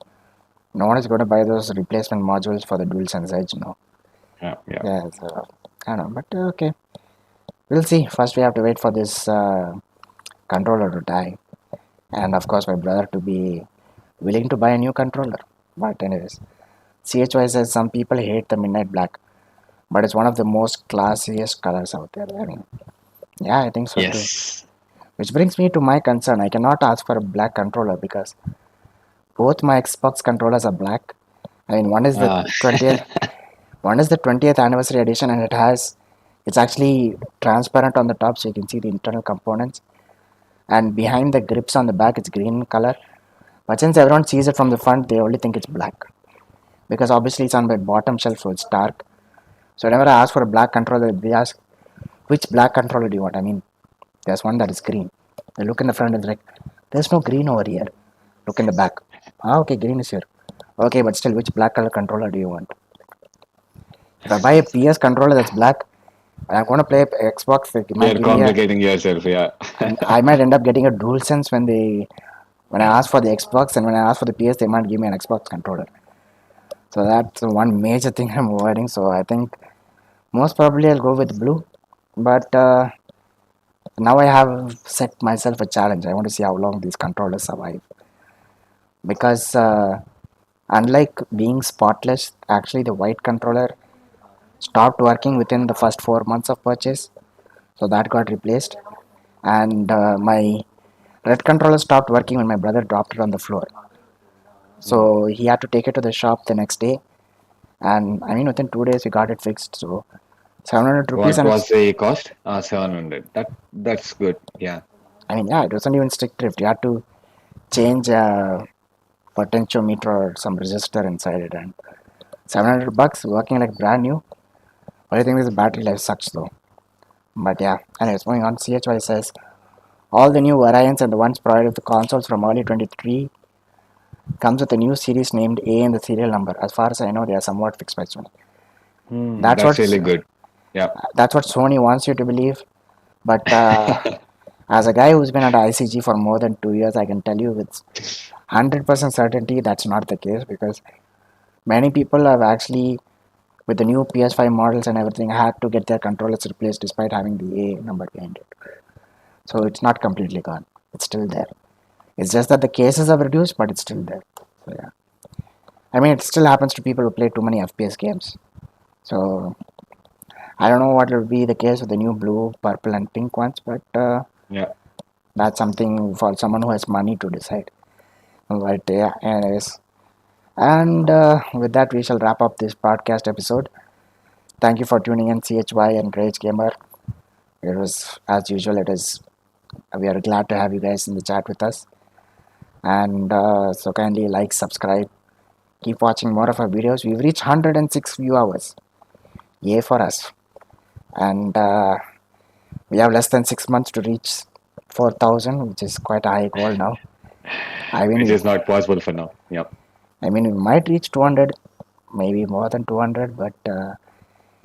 A: no one is going to buy those replacement modules for the DualSense Edge. No.
B: Yeah, yeah.
A: Yeah. So I don't know, but okay. We'll see. First, we have to wait for this controller to die, and of course, my brother to be willing to buy a new controller. But anyways, CHY says some people hate the midnight black, but it's one of the most classiest colors out there. I mean, yeah, I think so too.
B: Yes.
A: Which brings me to my concern. I cannot ask for a black controller because both my Xbox controllers are black. I mean, one is the
B: Uh,
A: 20th, one is the 20th anniversary edition, and it's actually transparent on the top, so you can see the internal components. And behind the grips on the back, it's green in color. But since everyone sees it from the front, they only think it's black because obviously it's on the bottom shelf, so it's dark. So whenever I ask for a black controller, they ask which black controller do you want? I mean, there's one that is green. They look in the front and they're like, there's no green over here. Look in the back. Ah, okay, green is here. Okay, but still, which black color controller do you want? If I buy a PS controller that's black, and I'm going to play Xbox, it might
B: you're
A: give me a.
B: complicating yourself, yeah.
A: I might end up getting a dual sense when I ask for the Xbox and when I ask for the PS, they might give me an Xbox controller. So that's one major thing I'm avoiding. So I think most probably I'll go with blue. But now I have set myself a challenge. I want to see how long these controllers survive. Because unlike being spotless, actually the white controller stopped working within the first 4 months of purchase. So that got replaced. And my red controller stopped working when my brother dropped it on the floor.
B: Mm.
A: So he had to take it to the shop the next day. And I mean, within 2 days, we got it fixed. So 700 rupees,
B: What
A: and it's,
B: was the cost? 700. That's good. Yeah.
A: I mean, yeah, it wasn't even stick drift. You had to change a potentiometer or some resistor inside it, and 700 bucks working like brand new. Only thing is the battery life sucks though. But yeah, anyways, moving on. CHY says all the new variants and the ones provided with the consoles from early 23 comes with a new series named A in the serial number. As far as I know, they are somewhat fixed by Sony.
B: Hmm,
A: That's
B: that's
A: what
B: really good. Yeah.
A: that's what Sony wants you to believe. But as a guy who's been at ICG for more than 2 years, I can tell you with 100% certainty that's not the case because many people have actually, with the new PS5 models and everything, had to get their controllers replaced despite having the A number behind it. So it's not completely gone. It's still there. It's just that the cases have reduced, but it's still there. So yeah. I mean, it still happens to people who play too many FPS games. So I don't know what will be the case with the new blue, purple, and pink ones, but
B: Yeah.
A: that's something for someone who has money to decide. But yeah, anyways. And with that, we shall wrap up this podcast episode. Thank you for tuning in, CHY and Rage Gamer. It was, as usual, it is. We are glad to have you guys in the chat with us. And so kindly like, subscribe, keep watching more of our videos. We've reached 106 view hours. Yay for us. And we have less than 6 months to reach 4,000, which is quite a high goal now. I
B: Which
A: mean,
B: is not possible for now. Yep.
A: we might reach 200, maybe more than 200, but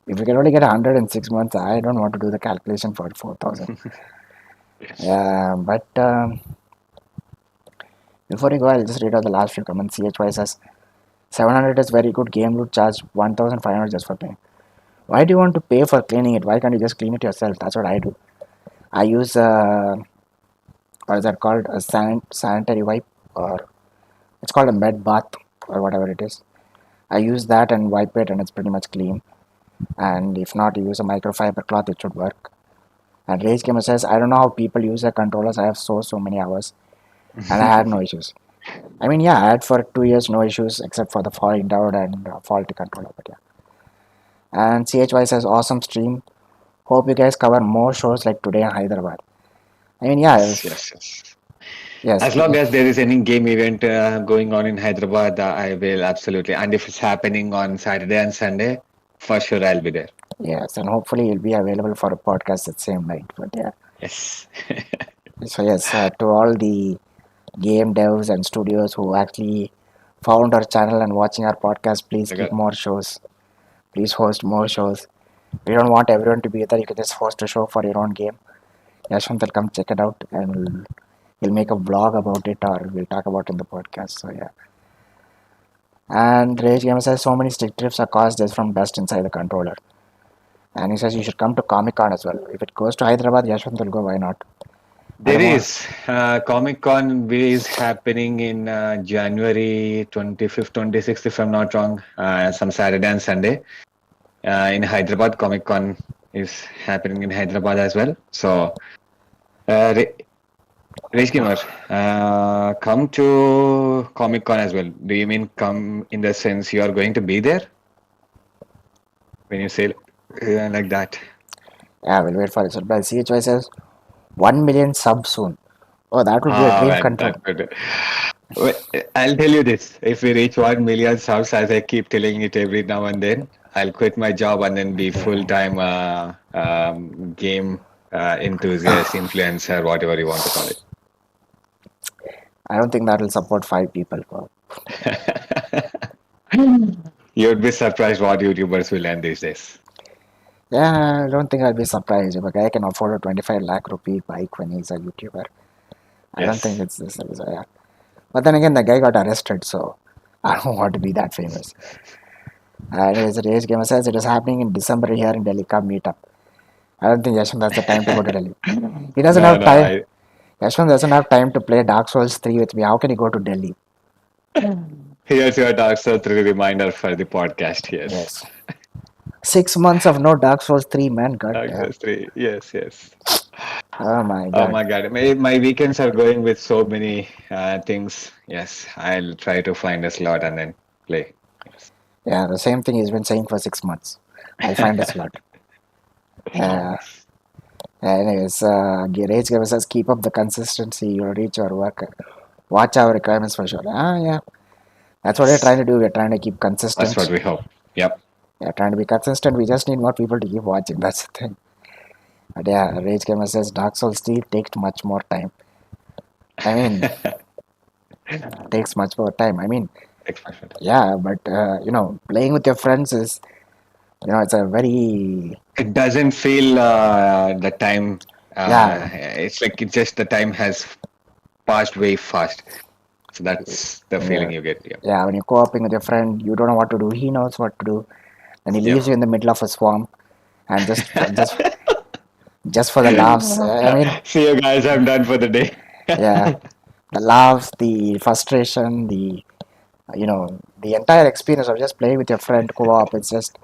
A: if we can only get 100 in 6 months, I don't want to do the calculation for 4,000. Yeah, but before you go, I'll just read out the last few comments. CHY says 700 is very good. Game loot charge 1,500 just for paying. Why do you want to pay for cleaning it? Why can't you just clean it yourself? That's what I do. I use what is that called? A sanitary wipe, or it's called a med bath or whatever it is. I use that and wipe it, and it's pretty much clean. And if not, you use a microfiber cloth, it should work. And Rage Gamer says, I don't know how people use their controllers. I have so many hours, and I had no issues. Yeah, I had for 2 years no issues except for the falling down and faulty controller. But yeah. And CHY says, awesome stream. Hope you guys cover more shows like today in Hyderabad. Yeah,
B: Yes, yes, yes.
A: yes,
B: As long as there is any game event going on in Hyderabad, I will absolutely. And if it's happening on Saturday and Sunday, for sure I'll be there.
A: yes, and hopefully you'll be available for a podcast at same night. But yeah,
B: Yes.
A: so yes, to all the game devs and studios who actually found our channel and watching our podcast, please keep
B: Okay.
A: more shows. Please host more shows. We don't want everyone to be there. You can just host a show for your own game. Yashwant will come check it out and we'll make a vlog about it or we'll talk about it in the podcast. So yeah. And Rage Gamer says so many stick drifts are caused just from dust inside the controller. And he says you should come to Comic Con as well. If it goes to Hyderabad, Yashwant will go. Why not? I
B: There
A: don't know.
B: is Comic Con is happening in January 25th, 26th, if I'm not wrong, some Saturday and Sunday. In Hyderabad, Comic Con is happening in Hyderabad as well. So, Rage Gamer, come to Comic Con as well. Do you mean come in the sense you are going to be there when you say like that?
A: Yeah, we'll wait for it. So, but CHY says 1 million subs soon. Oh, that would be a
B: Ah,
A: dream
B: man,
A: control.
B: that could. Well, I'll tell you this: if we reach 1 million subs, as I keep telling it every now and then, I'll quit my job and then be full-time game enthusiast, influencer, whatever you want to call it.
A: I don't think that will support 5 people.
B: You'd be surprised what YouTubers will learn these days.
A: Yeah, I don't think I'll be surprised if a guy can afford a 25 lakh rupee bike when he's a YouTuber. I don't think
B: Yes.
A: it's this. Yeah. But then again, the guy got arrested, so I don't want to be that famous. Anyways, Rage Gamer says it is happening in December here in Delhi. Come meet up. I don't think Yashwant has the time to go to Delhi. He doesn't
B: No,
A: have
B: no,
A: time.
B: I.
A: Yashwant doesn't have time to play Dark Souls 3 with me. How can he go to Delhi?
B: Here's your Dark Souls 3 reminder for the podcast. Yes.
A: Yes. 6 months of no Dark Souls 3, man. God
B: Dark
A: damn.
B: Souls 3. Yes, yes.
A: Oh my
B: Oh
A: god.
B: my God. My weekends are going with so many things. Yes, I'll try to find a slot and then play. Yes.
A: Yeah, the same thing he's been saying for 6 months. I'll find a slot. Uh, Anyways, Rage Gamer says keep up the consistency. You'll reach your work. Watch our requirements for sure. Yeah. That's what we're trying
B: Yes,
A: to do. We're trying to keep
B: that's what
A: consistent.
B: we hope. Yep.
A: Yeah, trying to be consistent. We just need more people to keep watching. That's the thing. But yeah, Rage Gamer says Dark Souls 3 takes much more time. I mean, takes much more time.
B: Expression.
A: Yeah, but playing with your friends is, it's a very,
B: It doesn't feel the time.
A: yeah,
B: It's like it just the time has passed way fast. So that's the
A: yeah,
B: feeling you get. Yep.
A: yeah. When you're co-oping with your friend, you don't know what to do. He knows what to do, and he leaves
B: Yep.
A: you in the middle of a swamp, and just for the laughs.
B: See you guys. I'm done for the day.
A: Yeah, the laughs, the frustration, the entire experience of just playing with your friend co-op. It's just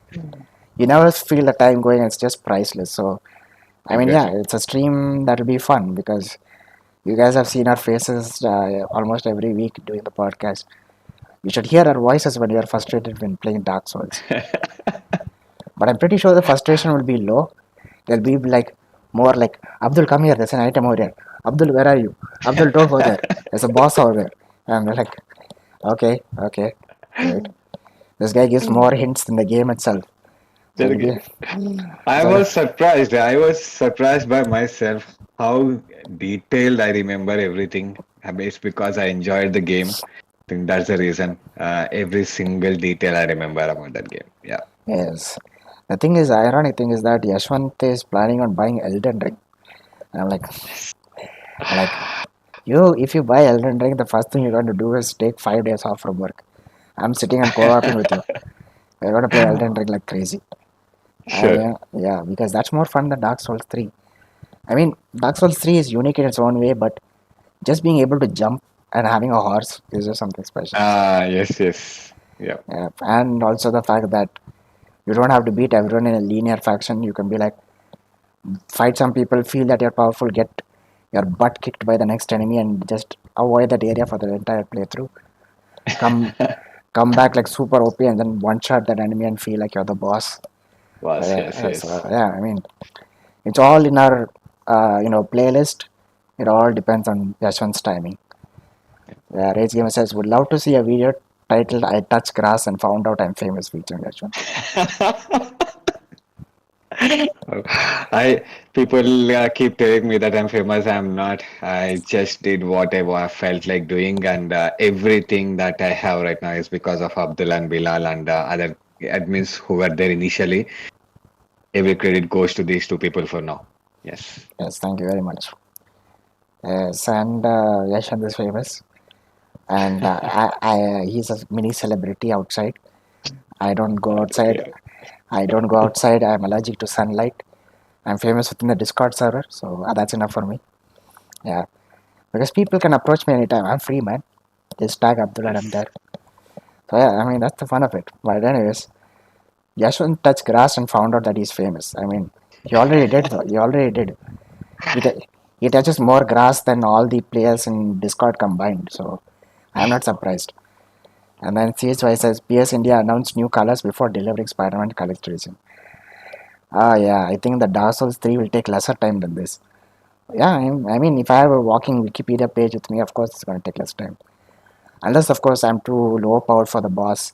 A: you never feel the time going. It's just priceless. So I mean, yeah,
B: Exactly.
A: it's a stream that will be fun because you guys have seen our faces almost every week doing the podcast. You should hear our voices when you are frustrated when playing Dark Souls. But I'm pretty sure the frustration will be low. They'll be like more like, Abdul, come here. There's an item over here. Abdul, where are you? Abdul, don't go there. There's a boss over there. And they're like, okay, okay, great. This guy gives more hints than the game itself. So it'll be
B: I
A: so
B: was surprised. I was surprised by myself how detailed I remember everything. It's because I enjoyed the game. I think that's the reason. Every single detail I remember about that game. Yeah.
A: yes. The thing is, ironic thing is that Yashwant is planning on buying Elden Ring. And I'm like, you, if you buy Elden Ring, the first thing you're going to do is take 5 days off from work. I'm sitting and co-oping with you. We're going to play Elden Ring like crazy.
B: Sure.
A: Yeah, because that's more fun than Dark Souls 3. I mean, Dark Souls 3 is unique in its own way, but just being able to jump and having a horse is just something special.
B: Yes, yes. Yeah.
A: Yeah, and also the fact that you don't have to beat everyone in a linear faction. You can be like, fight some people, feel that you're powerful, get your butt kicked by the next enemy, and just avoid that area for the entire playthrough. Come, come back like super OP, and then one shot that enemy and feel like you're the boss. So
B: Was yes,
A: yeah, so,
B: yes.
A: yeah. I mean, it's all in our playlist. It all depends on Yashwant's timing. Rage Gamer says, would love to see a video titled I Touch Grass and Found Out I'm Famous featuring Yashwant.
B: I people keep telling me that I'm famous. I'm not. I just did whatever I felt like doing, and everything that I have right now is because of Abdul and Bilal and other admins who were there initially. Every credit goes to these two people for now. Yes.
A: Yes, thank you very much. Yes, and Yashwant is famous. And he's a mini celebrity outside. I don't go outside.
B: Yeah.
A: I don't go outside. I'm allergic to sunlight. I'm famous within the Discord server, so that's enough for me. Yeah, because people can approach me anytime. I'm free, man. Just tag Abdul and I'm
B: Yes.
A: there. So yeah, I mean that's the fun of it. But anyways, Yashwant touched grass and found out that he's famous. I mean, he already did though. He already did. He, he touches more grass than all the players in Discord combined. So I'm not surprised. And then CHY says PS India announced new colors before delivering Spider-Man Collector Edition. Ah, yeah, I think the Dark Souls 3 will take lesser time than this. Yeah, I mean, if I have a walking Wikipedia page with me, of course it's going to take less time. Unless, of course, I'm too low powered for the boss.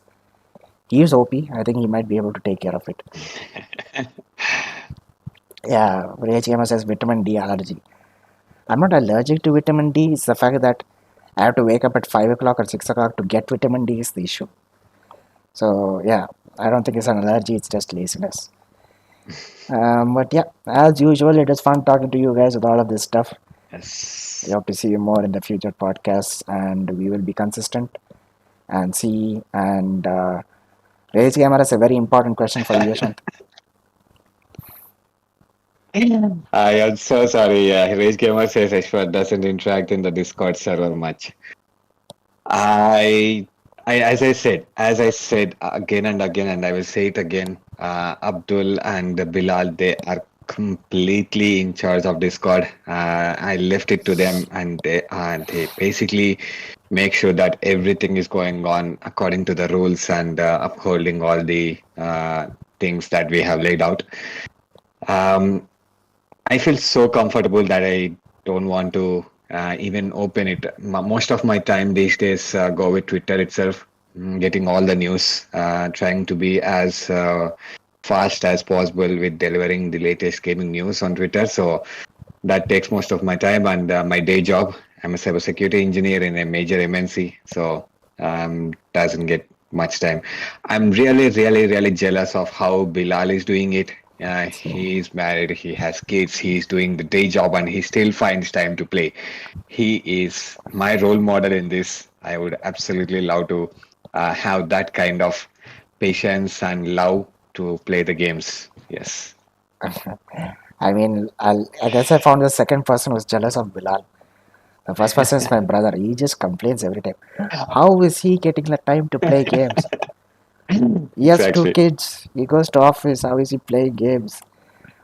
A: He is OP. I think he might be able to take care of it. Yeah, Rage Gamer says vitamin D allergy. I'm not allergic to vitamin D. It's the fact that I have to wake up at 5 o'clock or 6 o'clock to get vitamin D is the issue. So, yeah, I don't think it's an allergy. It's just laziness. But yeah, as usual, it is fun talking to you guys with all of this stuff. We
B: Yes.
A: hope to see you more in the future podcasts, and we will be consistent and see. And Rage Gamer has a very important question for you, Yashwant.
B: I am so sorry. Rage Gamer says Ashwat doesn't interact in the Discord server much. I, as I said again and again, and I will say it again. Abdul and Bilal, they are completely in charge of Discord. I left it to them, and they basically make sure that everything is going on according to the rules and upholding all the things that we have laid out. Um, I feel so comfortable that I don't want to even open it. Most of my time these days go with Twitter itself, getting all the news, trying to be as fast as possible with delivering the latest gaming news on Twitter. So that takes most of my time and my day job. I'm a cybersecurity engineer in a major MNC, so doesn't get much time. I'm really, really, really jealous of how Bilal is doing it. He's married, he has kids, he's doing the day job, and he still finds time to play. He is my role model in this. I would absolutely love to have that kind of patience and love to play the games. Yes.
A: I mean, I guess I found the second person who's jealous of Bilal. The first person is my brother. He just complains every time. How is he getting the time to play games? He has two
B: Exactly.
A: kids. He goes to office. How is he playing games?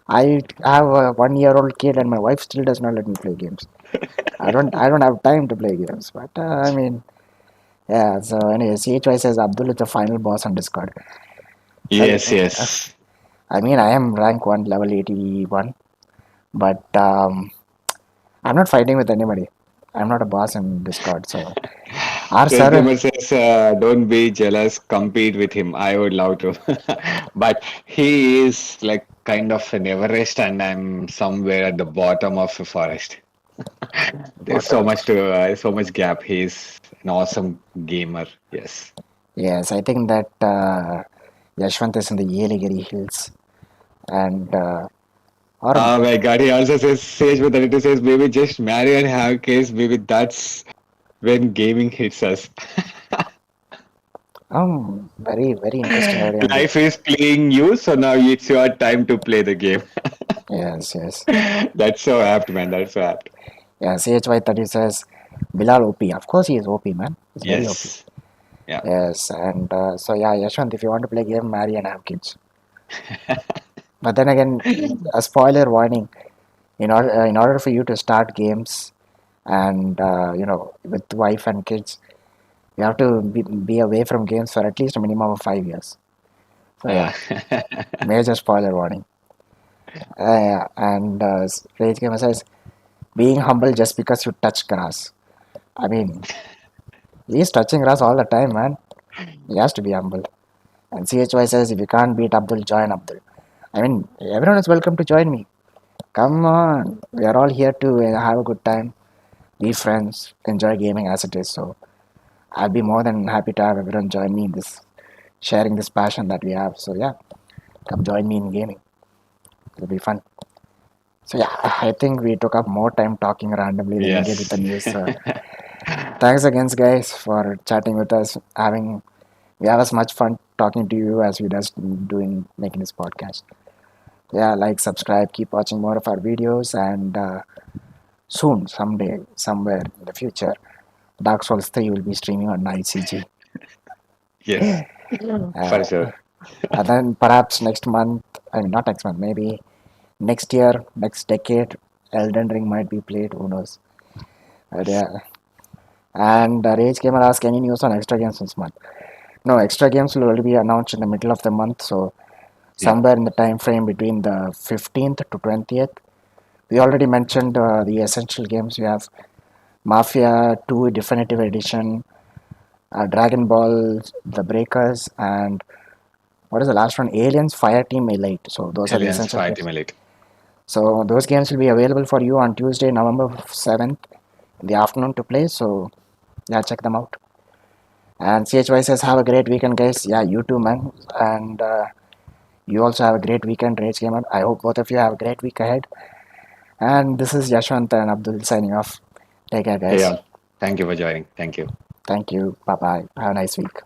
A: I have a 1-year-old kid, and my wife still does not let me play games. I don't have time to play games. But I mean, yeah. So anyway, CHY says Abdul is the final boss on Discord. I,
B: Yes, yes.
A: I mean, I am rank one, level 81, but I'm not fighting with anybody. I'm not a boss in Discord. So our
B: Rage
A: server,
B: Gamer says, don't be jealous, compete with him. I would love to. But he is like kind of an Everest, and I'm somewhere at the bottom of the forest. There's
A: bottom.
B: so much gap. He's an awesome gamer. Yes.
A: Yes, I think that Yeshvanth is in the Yeligiri Hills, and or
B: Oh my God, he also says, Sage with 32 says, maybe just marry and have kids. Maybe that's when gaming hits us.
A: very very interesting idea indeed.
B: Life is playing you, so now it's your time to play the game.
A: Yes, yes.
B: That's so apt, man. That's so apt.
A: Yeah, CHY30 says Bilal OP. Of course, he is OP, man. He's very OP.
B: Yes. Yeah.
A: Yes, and so yeah, Yashwant, if you want to play game, marry and have kids. But then again, a spoiler warning: in order for you to start games and with wife and kids, you have to be away from games for at least a minimum of 5 years. So
B: Uh,
A: yeah, major spoiler warning. Yeah, and Rage Gamer says being humble just because you touch grass. I mean, he's touching grass all the time, man. He has to be humble. And CHY says, if you can't beat Abdul, join Abdul. I mean, everyone is welcome to join me. Come on. We are all here to have a good time, be friends, enjoy gaming as it is. So I'll be more than happy to have everyone join me in this, sharing this passion that we have. So yeah, come join me in gaming. It'll be fun. So yeah, I think we took up more time talking randomly than we did with the
B: yes.
A: news. Thanks again, guys, for chatting with us. We have as much fun talking to you as we just doing making this podcast. Yeah, like, subscribe, keep watching more of our videos, and soon, someday, somewhere in the future, Dark Souls 3 will be streaming on ICG.
B: Yes. For
A: Uh,
B: sure.
A: and then perhaps next month, I mean, not next month, maybe next year, next decade, Elden Ring might be played, who knows. But yeah. And Rage Gamer asked any news on extra games this month. No, extra games will only be announced in the middle of the month, so
B: Yeah.
A: somewhere in the time frame between the 15th to 20th. We already mentioned the essential games. We have Mafia 2 Definitive Edition, Dragon Ball, The Breakers, and what is the last one? Aliens Fireteam Elite. So those are the
B: Aliens
A: essential
B: Fight
A: games.
B: Elite.
A: So those games will be available for you on Tuesday, November 7th in the afternoon to play. So yeah, check them out. And CHY says, have a great weekend, guys. Yeah, you too, man. And you also have a great weekend, Rage Gamer. I hope both of you have a great week ahead. And this is Yashwant and Abdul signing off. Take care,
B: Hey,
A: guys.
B: thank you for joining. Thank you.
A: Thank you. Bye bye. Have a nice week.